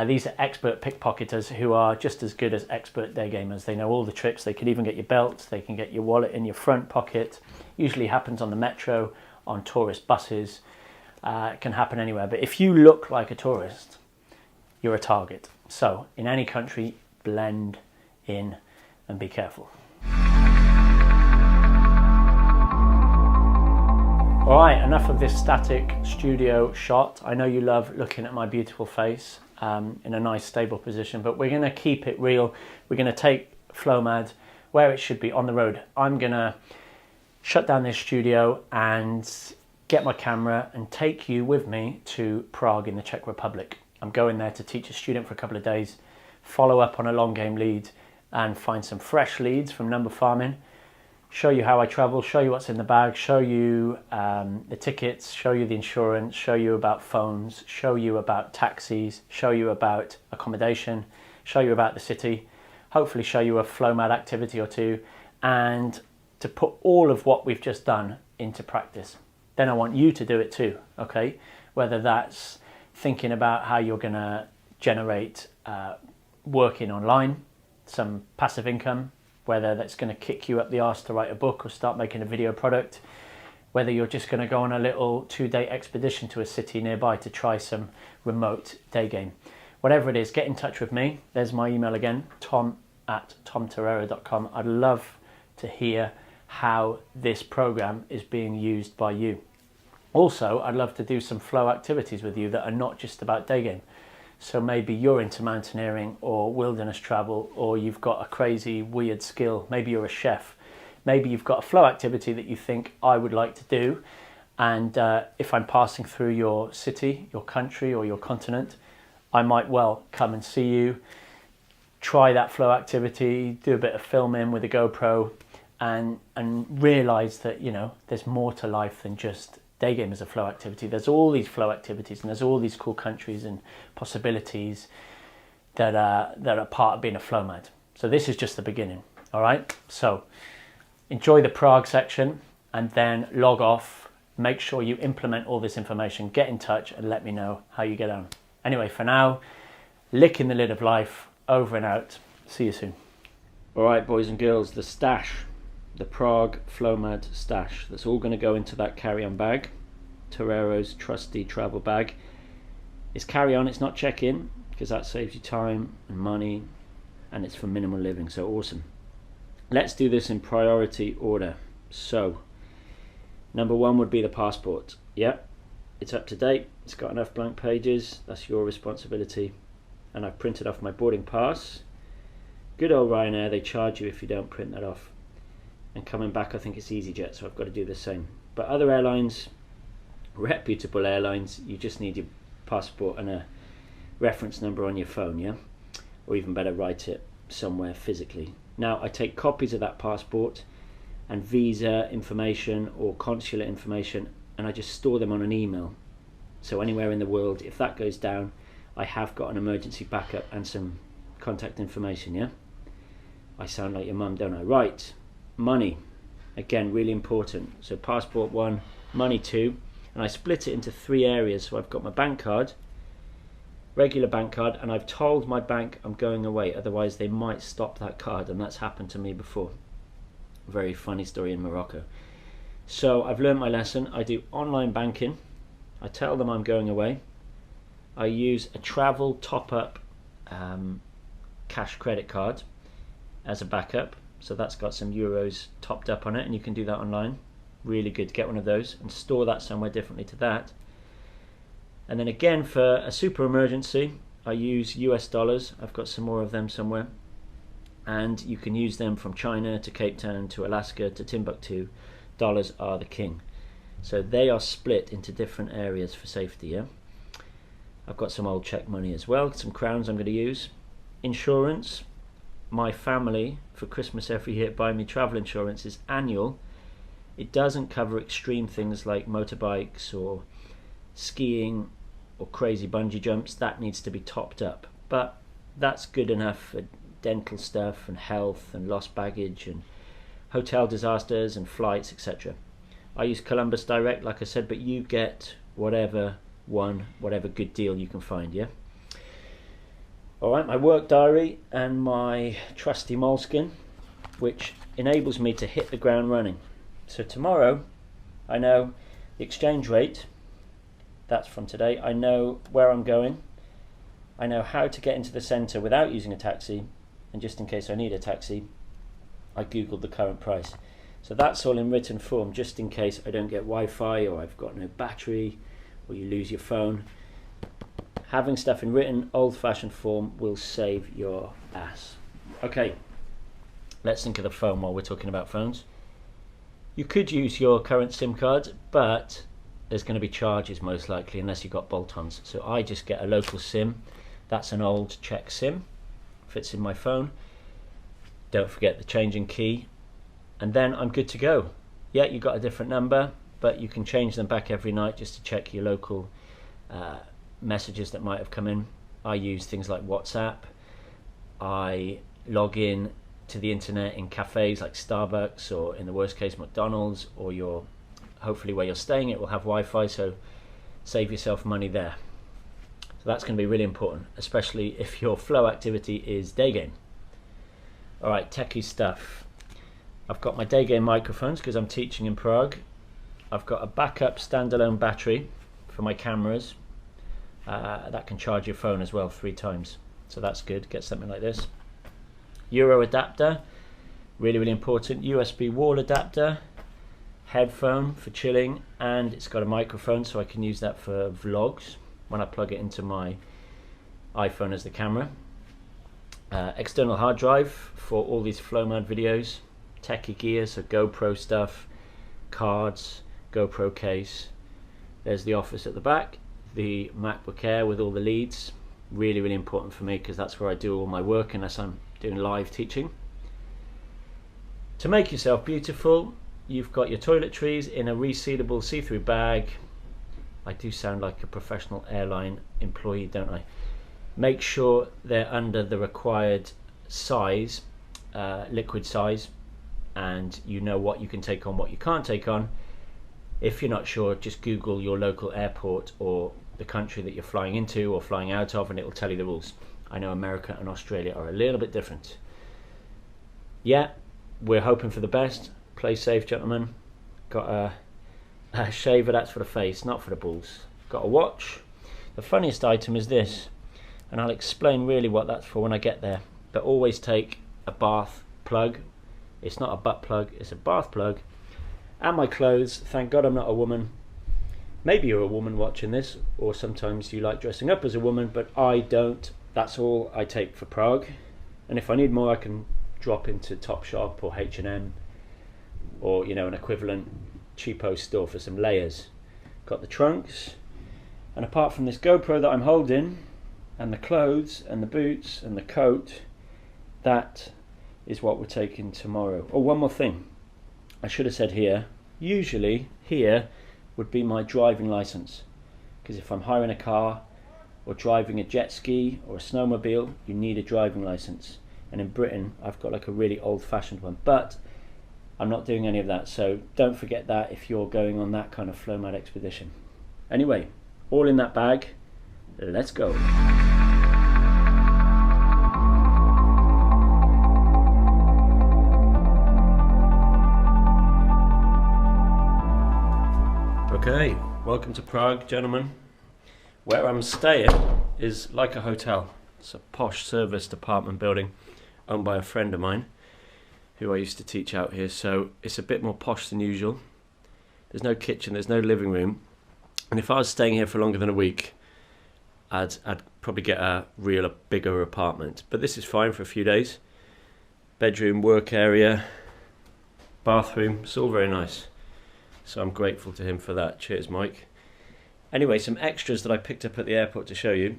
These are expert pickpocketers who are just as good as expert day gamers. They know all the tricks. They can even get your belt. They can get your wallet in your front pocket. Usually happens on the metro, on tourist buses. It can happen anywhere. But if you look like a tourist, you're a target. So in any country, blend in and be careful. All right, enough of this static studio shot. I know you love looking at my beautiful face in a nice stable position, but we're gonna keep it real. We're gonna take Flowmad where it should be, on the road. I'm gonna shut down this studio and get my camera and take you with me to Prague in the Czech Republic. I'm going there to teach a student for a couple of days, follow up on a long game lead and find some fresh leads from number farming, show you how I travel, show you what's in the bag, show you the tickets, show you the insurance, show you about phones, show you about taxis, show you about accommodation, show you about the city, hopefully show you a Flowmad activity or two, and to put all of what we've just done into practice. Then I want you to do it too, okay? Whether that's thinking about how you're gonna generate working online, some passive income, whether that's gonna kick you up the arse to write a book or start making a video product, whether you're just gonna go on a little 2-day expedition to a city nearby to try some remote day game. Whatever it is, get in touch with me. There's my email again, tom@tomtorero.com. I'd love to hear how this program is being used by you. Also, I'd love to do some flow activities with you that are not just about day game. So maybe you're into mountaineering or wilderness travel, or you've got a crazy weird skill. Maybe you're a chef. Maybe you've got a flow activity that you think I would like to do. And if I'm passing through your city, your country or your continent, I might well come and see you, try that flow activity, do a bit of filming with a GoPro, and realize that, you know, there's more to life than just day game as a flow activity. There's all these flow activities and there's all these cool countries and possibilities that are part of being a Flowmad. So this is just the beginning, all right? So enjoy the Prague section and then log off. Make sure you implement all this information, get in touch and let me know how you get on. Anyway, for now, licking the lid of life, over and out. See you soon. All right, boys and girls, the stash. The Prague Flowmad stash. That's all going to go into that carry-on bag, Torero's trusty travel bag. It's carry-on, it's not check-in, because that saves you time and money, and it's for minimal living, so awesome. Let's do this in priority order. So, number one would be the passport. Yep, it's up to date, it's got enough blank pages, that's your responsibility. And I've printed off my boarding pass. Good old Ryanair, they charge you if you don't print that off. And coming back, I think it's EasyJet, so I've got to do the same. But other airlines, reputable airlines, you just need your passport and a reference number on your phone, yeah? Or even better, write it somewhere physically. Now, I take copies of that passport and visa information or consular information, and I just store them on an email. So anywhere in the world, if that goes down, I have got an emergency backup and some contact information, yeah? I sound like your mum, don't I? Right. Money, again, really important. So passport 1, money 2, and I split it into 3 areas. So I've got my bank card, regular bank card, and I've told my bank I'm going away, otherwise they might stop that card, and that's happened to me before. Very funny story in Morocco. So I've learned my lesson. I do online banking. I tell them I'm going away. I use a travel top-up cash credit card as a backup. So that's got some euros topped up on it, and you can do that online. Really good to get one of those and store that somewhere differently to that. And then again, for a super emergency, I use US dollars. I've got some more of them somewhere. And you can use them from China to Cape Town to Alaska to Timbuktu. Dollars are the king. So they are split into different areas for safety, yeah? I've got some old Czech money as well, some crowns I'm going to use. Insurance. My family, for Christmas every year, buy me travel insurance. Is annual. It doesn't cover extreme things like motorbikes or skiing or crazy bungee jumps. That needs to be topped up. But that's good enough for dental stuff and health and lost baggage and hotel disasters and flights, etc. I use Columbus Direct, like I said, but you get whatever good deal you can find, yeah? Alright, my work diary and my trusty moleskin, which enables me to hit the ground running. So tomorrow, I know the exchange rate, that's from today, I know where I'm going, I know how to get into the centre without using a taxi, and just in case I need a taxi, I googled the current price. So that's all in written form, just in case I don't get Wi-Fi or I've got no battery or you lose your phone. Having stuff in written, old-fashioned form will save your ass. Okay, let's think of the phone while we're talking about phones. You could use your current SIM card, but there's going to be charges most likely unless you've got bolt-ons. So I just get a local SIM. That's an old Czech SIM, fits in my phone. Don't forget the changing key, and then I'm good to go. Yeah, you got a different number, but you can change them back every night just to check your local messages that might have come in. I use things like WhatsApp. I log in to the internet in cafes like Starbucks, or in the worst case McDonald's, or hopefully where you're staying it will have Wi-Fi, so save yourself money there. So that's going to be really important, especially if your flow activity is day game. Alright, techie stuff. I've got my day game microphones because I'm teaching in Prague. I've got a backup standalone battery for my cameras. That can charge your phone as well 3 times, so that's good. Get something like this. Euro adapter, really important. USB wall adapter, headphone for chilling, and it's got a microphone, so I can use that for vlogs when I plug it into my iPhone as the camera. External hard drive for all these Flowmad videos, techie gear, so GoPro stuff, cards, GoPro case. There's the office at the back, the MacBook Air with all the leads, really important for me because that's where I do all my work unless I'm doing live teaching. To make yourself beautiful, you've got your toiletries in a resealable see-through bag. I do sound like a professional airline employee, don't I? Make sure they're under the required size, liquid size, and you know what you can take on, what you can't take on. If you're not sure, just Google your local airport or the country that you're flying into or flying out of, and it will tell you the rules. I know America and Australia are a little bit different. Yeah, we're hoping for the best. Play safe, gentlemen. Got a shaver, that's for the face, not for the balls. Got a watch. The funniest item is this, and I'll explain really what that's for when I get there. But always take a bath plug. It's not a butt plug, it's a bath plug. And my clothes. Thank God I'm not a woman. Maybe you're a woman watching this, or sometimes you like dressing up as a woman, but I don't. That's all I take for Prague. And if I need more, I can drop into Topshop or H&M, or an equivalent cheapo store for some layers. Got the trunks, and apart from this GoPro that I'm holding, and the clothes and the boots and the coat, that is what we're taking tomorrow. Oh, one more thing I should have said here. Usually here would be my driving license, because if I'm hiring a car or driving a jet ski or a snowmobile, you need a driving license. And in Britain I've got like a really old-fashioned one, but I'm not doing any of that, so don't forget that if you're going on that kind of Flowmad expedition. Anyway, all in that bag, let's go. Okay, welcome to Prague, gentlemen. Where I'm staying is like a hotel. It's a posh serviced apartment building owned by a friend of mine who I used to teach out here, so it's a bit more posh than usual. There's no kitchen, there's no living room, and if I was staying here for longer than a week, I'd probably get a bigger apartment, but this is fine for a few days. Bedroom, work area, bathroom, it's all very nice. So I'm grateful to him for that. Cheers, Mike. Anyway, some extras that I picked up at the airport to show you.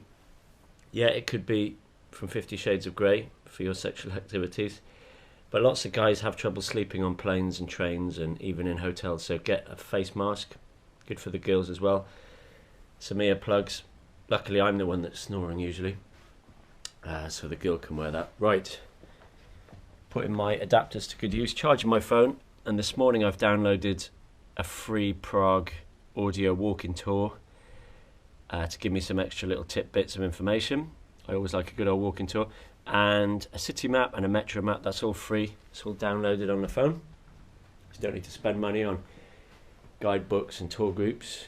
Yeah, it could be from 50 Shades of Grey for your sexual activities, but lots of guys have trouble sleeping on planes and trains and even in hotels, so get a face mask. Good for the girls as well. Some earplugs. Luckily I'm the one that's snoring usually, so the girl can wear that. Right, putting my adapters to good use, charging my phone, and this morning I've downloaded a free Prague audio walking tour to give me some extra little tidbits of information. I always like a good old walking tour, and a city map and a metro map. That's all free. It's all downloaded on the phone. You don't need to spend money on guidebooks and tour groups.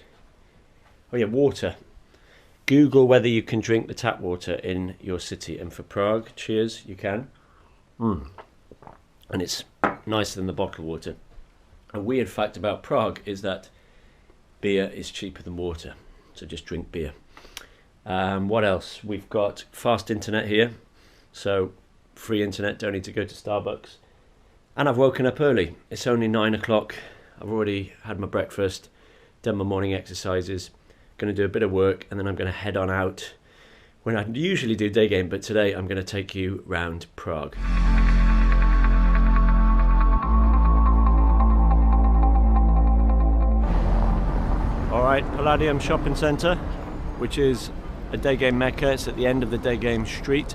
Oh yeah, water. Google whether you can drink the tap water in your city, and for Prague, cheers, you can. And it's nicer than the bottled water. A weird fact about Prague is that beer is cheaper than water, so just drink beer. What else? We've got fast internet here, so free internet, don't need to go to Starbucks. And I've woken up early. It's only 9 o'clock. I've already had my breakfast, done my morning exercises, going to do a bit of work, and then I'm going to head on out when I usually do day game, but today I'm going to take you round Prague. Alright, Palladium Shopping Centre, which is a day game mecca. It's at the end of the day game street.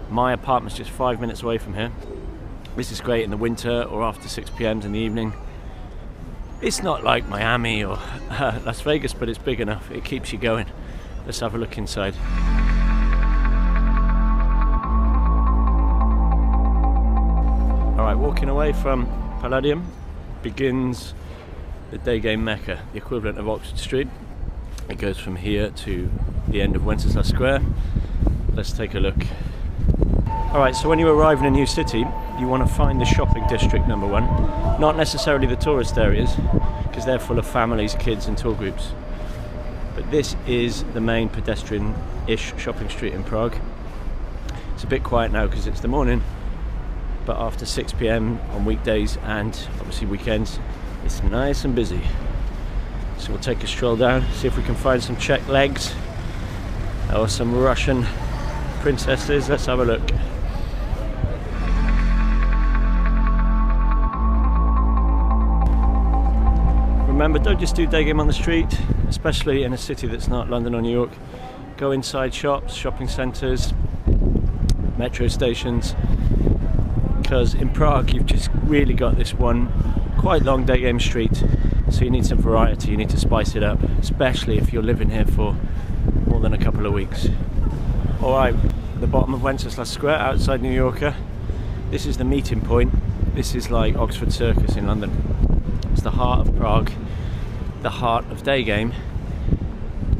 My apartment's just 5 minutes away from here. This is great in the winter or after 6 p.m. in the evening. It's not like Miami or Las Vegas, but it's big enough. It keeps you going. Let's have a look inside. Alright, walking away from Palladium begins the day game mecca, the equivalent of Oxford Street. It goes from here to the end of Wenceslas Square. Let's take a look. Alright, so when you arrive in a new city, you want to find the shopping district, number one. Not necessarily the tourist areas, because they're full of families, kids and tour groups. But this is the main pedestrian-ish shopping street in Prague. It's a bit quiet now because it's the morning, but after 6 p.m. on weekdays and obviously weekends, it's nice and busy. So we'll take a stroll down, see if we can find some Czech legs or some Russian princesses. Let's have a look. Remember, don't just do day game on the street, especially in a city that's not London or New York. Go inside shops, shopping centres, metro stations, because in Prague you've just really got this one quite long day game street, so you need some variety, you need to spice it up, especially if you're living here for more than a couple of weeks. Alright, the bottom of Wenceslas Square outside New Yorker. This is the meeting point. This is like Oxford Circus in London. It's the heart of Prague, the heart of day game.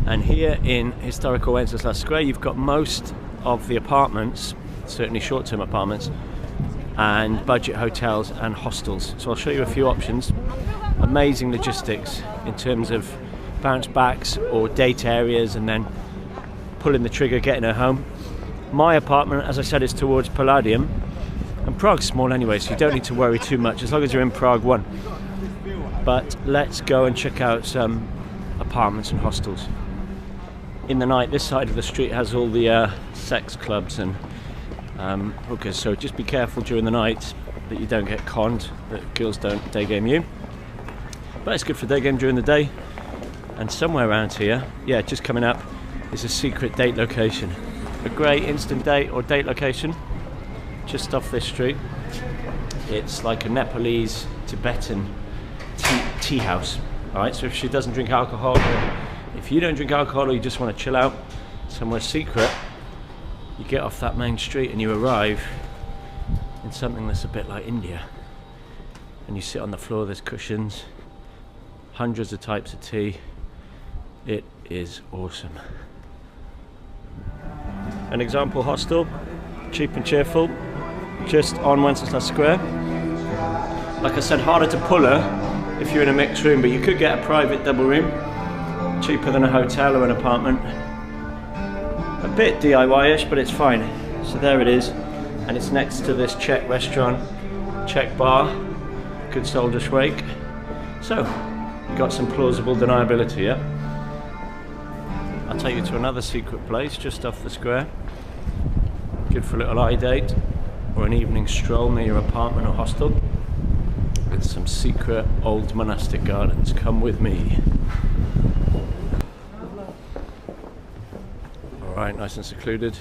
And here in historical Wenceslas Square you've got most of the apartments, certainly short-term apartments, and budget hotels and hostels. So I'll show you a few options. Amazing logistics in terms of bounce backs or date areas and then pulling the trigger, getting her home. My apartment, as I said, is towards Palladium, and Prague's small anyway, so you don't need to worry too much as long as you're in Prague 1. But let's go and check out some apartments and hostels. In the night, this side of the street has all the sex clubs and hookers, so just be careful during the night that you don't get conned, that girls don't day game you. But it's good for day game during the day. And somewhere around here, yeah, just coming up, is a secret date location. A great instant date or date location just off this street. It's like a Nepalese Tibetan tea house. Alright, so if she doesn't drink alcohol, or if you don't drink alcohol, or you just want to chill out somewhere secret, you get off that main street and you arrive in something that's a bit like India. And you sit on the floor, there's cushions, hundreds of types of tea. It is awesome. An example hostel, cheap and cheerful, just on Wenceslas Square. Like I said, harder to pull her if you're in a mixed room, but you could get a private double room, cheaper than a hotel or an apartment. A bit DIY-ish, but it's fine. So there it is, and it's next to this Czech restaurant, Czech bar, good soldier's wake. So, you got some plausible deniability, yeah? I'll take you to another secret place just off the square. Good for a little eye date or an evening stroll near your apartment or hostel with some secret old monastic gardens. Come with me. Alright, nice and secluded.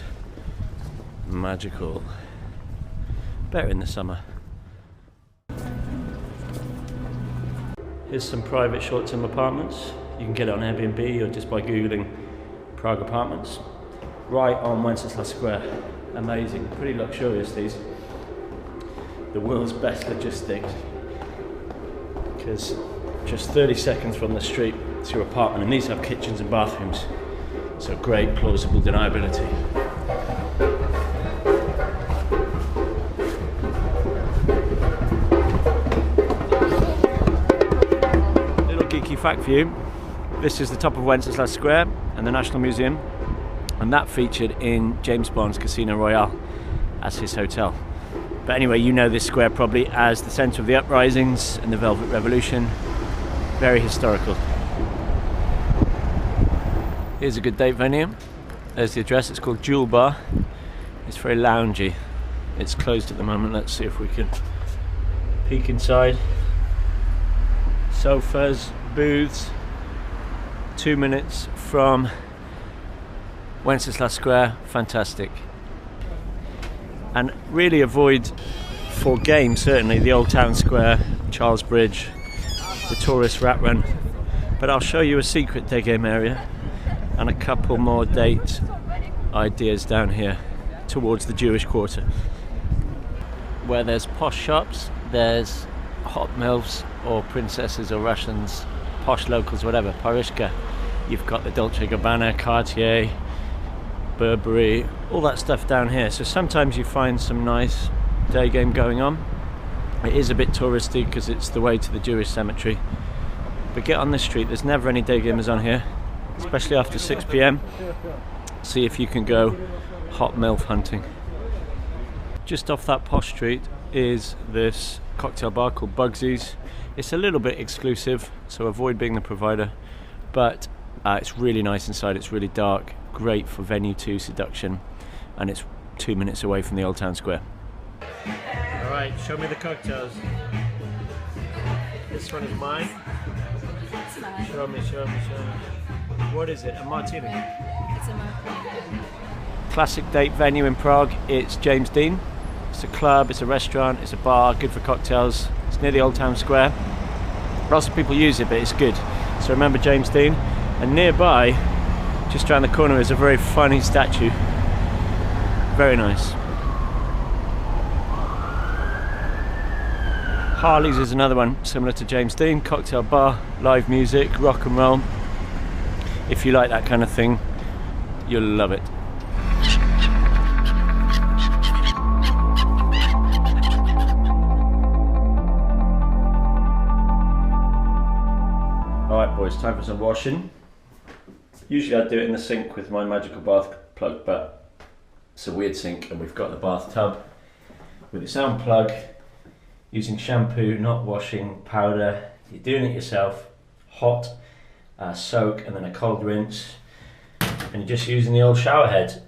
Magical. Better in the summer. Here's some private short-term apartments. You can get it on Airbnb or just by googling Prague apartments. Right on Wenceslas Square. Amazing, pretty luxurious these. The world's best logistics. Because just 30 seconds from the street to your apartment, and these have kitchens and bathrooms. So great plausible deniability. fact for you, this is the top of Wenceslas Square and the National Museum, and that featured in James Bond's Casino Royale as his hotel. But anyway, you know this square probably as the centre of the uprisings and the Velvet Revolution. Very historical. Here's a good date venue. There's the address. It's called Jewel Bar. It's very loungy. It's closed at the moment. Let's see if we can peek inside. Sofas, booths. 2 minutes from Wenceslas Square. Fantastic. And really avoid, for games certainly, the Old Town Square, Charles Bridge, the tourist rat run. But I'll show you a secret day game area and a couple more date ideas down here towards the Jewish quarter. Where there's posh shops, there's hot milfs or princesses or Russians, posh locals, whatever, Parishka. You've got the Dolce & Gabbana, Cartier, Burberry, all that stuff down here. So sometimes you find some nice day game going on. It is a bit touristy because it's the way to the Jewish cemetery. But get on this street, there's never any day gamers on here, especially after 6 p.m. See if you can go hot milf hunting. Just off that posh street is this cocktail bar called Bugsy's. It's a little bit exclusive, so avoid being the provider, but it's really nice inside. It's really dark, great for venue 2 seduction, and it's 2 minutes away from the Old Town Square. Alright, show me the cocktails. This one is mine. Show me. What is it? A martini?
It's a martini.
Classic date venue in Prague. It's James Dean. It's a club, it's a restaurant, it's a bar, good for cocktails. It's near the Old Town Square. Lots of people use it, but it's good. So remember James Dean. And nearby, just around the corner, is a very funny statue. Very nice. Harley's is another one, similar to James Dean. Cocktail bar, live music, rock and roll. If you like that kind of thing, you'll love it. Alright boys, time for some washing. Usually I'd do it in the sink with my magical bath plug, but it's a weird sink and we've got the bathtub with its own plug, using shampoo, not washing powder. You're doing it yourself, hot soak and then a cold rinse, and you're just using the old shower head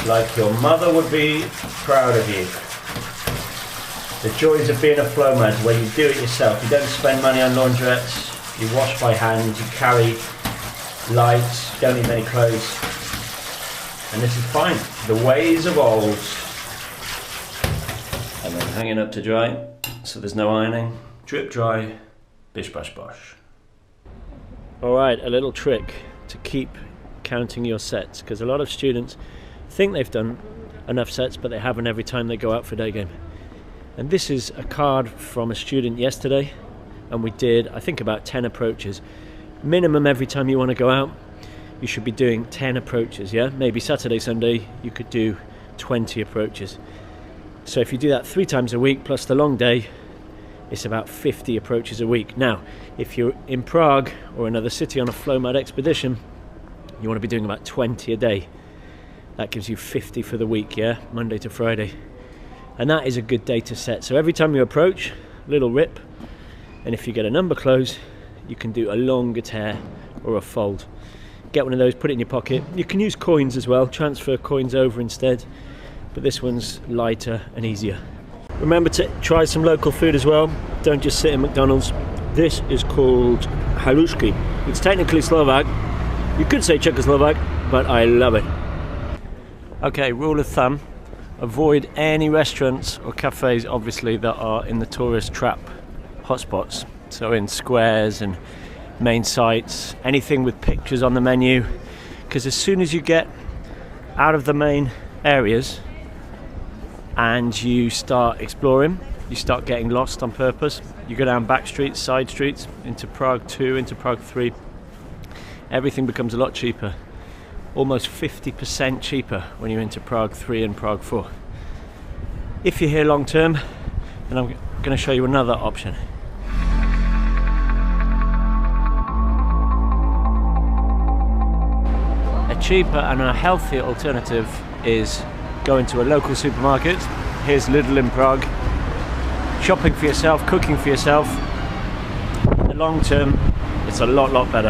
like your mother would be proud of you. The joys of being a Flowmad, where you do it yourself. You don't spend money on laundrettes, you wash by hand, you carry lights, you don't need many clothes, and this is fine. The ways of old. And then hanging up to dry, so there's no ironing. Drip dry, bish bash bosh. Alright, a little trick to keep counting your sets, because a lot of students think they've done enough sets, but they haven't every time they go out for day game. And this is a card from a student yesterday, and we did, I think, about 10 approaches. Minimum every time you want to go out, you should be doing 10 approaches, yeah? Maybe Saturday, Sunday, you could do 20 approaches. So if you do that 3 times a week, plus the long day, it's about 50 approaches a week. Now, if you're in Prague or another city on a Flowmad expedition, you want to be doing about 20 a day. That gives you 50 for the week, yeah? Monday to Friday. And that is a good data set. So every time you approach, little rip, and if you get a number close, you can do a longer tear or a fold. Get one of those, put it in your pocket. You can use coins as well, transfer coins over instead, but this one's lighter and easier. Remember to try some local food as well. Don't just sit in McDonald's. This is called halushki. It's technically Slovak. You could say Czechoslovak, but I love it. Okay, rule of thumb. Avoid any restaurants or cafes, obviously, that are in the tourist trap hotspots. So in squares and main sites, anything with pictures on the menu. Because as soon as you get out of the main areas and you start exploring, you start getting lost on purpose. You go down back streets, side streets, into Prague 2, into Prague 3. Everything becomes a lot cheaper. Almost 50% cheaper when you're into Prague 3 and Prague 4. If you're here long term, then I'm going to show you another option. cheaper and a healthier alternative is going to a local supermarket. Here's Lidl in Prague. Shopping for yourself, cooking for yourself. In the long term, it's a lot better.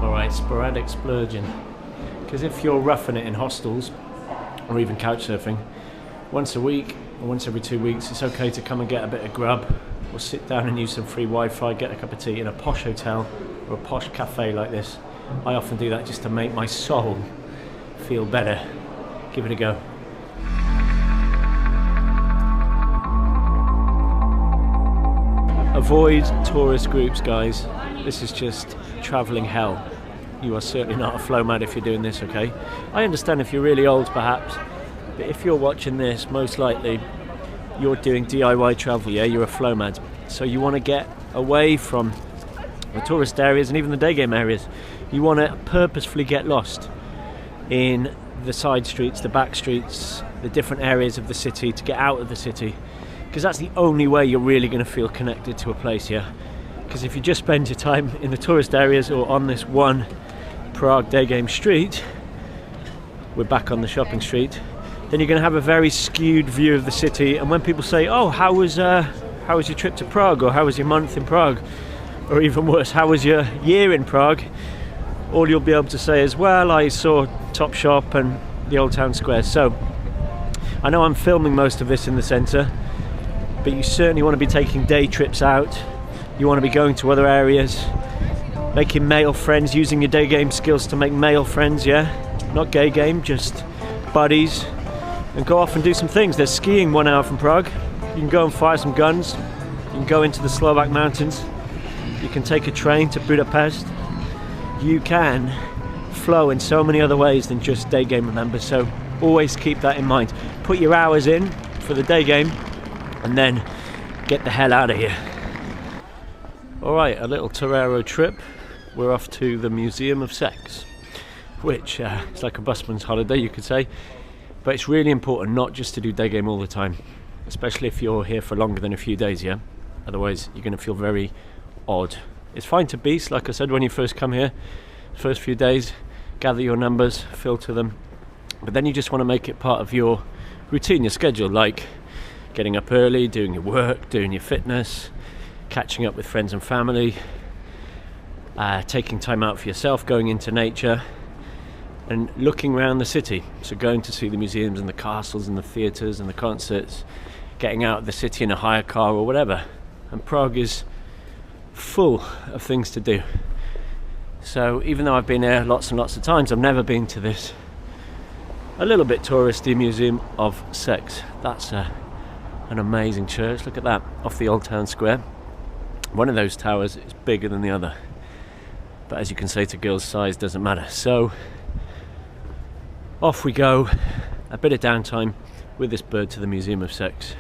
Alright, sporadic splurging. Because if you're roughing it in hostels, or even couch surfing, once a week or once every 2 weeks, it's okay to come and get a bit of grub, or sit down and use some free Wi-Fi, get a cup of tea in a posh hotel or a posh cafe like this. I often do that just to make my soul feel better. Give it a go. Avoid tourist groups, guys. This is just travelling hell. You are certainly not a Flowmad if you're doing this, okay? I understand if you're really old perhaps, but if you're watching this, most likely you're doing DIY travel, yeah? You're a Flowmad. So you want to get away from the tourist areas and even the day game areas. You want to purposefully get lost in the side streets, the back streets, the different areas of the city, to get out of the city. Because that's the only way you're really going to feel connected to a place, yeah? Because if you just spend your time in the tourist areas or on this one Prague day game street, we're back on the shopping street, then you're going to have a very skewed view of the city. And when people say, oh, how was your trip to Prague, or how was your month in Prague, or even worse, how was your year in Prague, all you'll be able to say is, well, I saw Topshop and the Old Town Square. So I know I'm filming most of this in the centre, but you certainly want to be taking day trips out. You want to be going to other areas, making male friends, using your day game skills to make male friends, yeah? Not gay game, just buddies, and go off and do some things. There's skiing 1 hour from Prague. You can go and fire some guns. You can go into the Slovak mountains. You can take a train to Budapest. You can flow in so many other ways than just day game, remember? So always keep that in mind. Put your hours in for the day game and then get the hell out of here. Alright, a little Torero trip. We're off to the Museum of Sex, which is like a busman's holiday, you could say. But it's really important not just to do day game all the time, especially if you're here for longer than a few days, yeah? Otherwise, you're going to feel very odd. It's fine to beast, like I said, when you first come here, first few days, gather your numbers, filter them. But then you just want to make it part of your routine, your schedule, like getting up early, doing your work, doing your fitness, catching up with friends and family, taking time out for yourself, going into nature, and looking around the city. So going to see the museums and the castles and the theatres and the concerts, getting out of the city in a hire car or whatever. And Prague is full of things to do. So even though I've been there lots and lots of times, I've never been to this a little bit touristy Museum of Sex. That's an amazing church. Look at that, off the Old Town Square. One of those towers is bigger than the other, but as you can say to girls, size doesn't matter. So off we go, a bit of downtime with this bird to the Museum of Sex.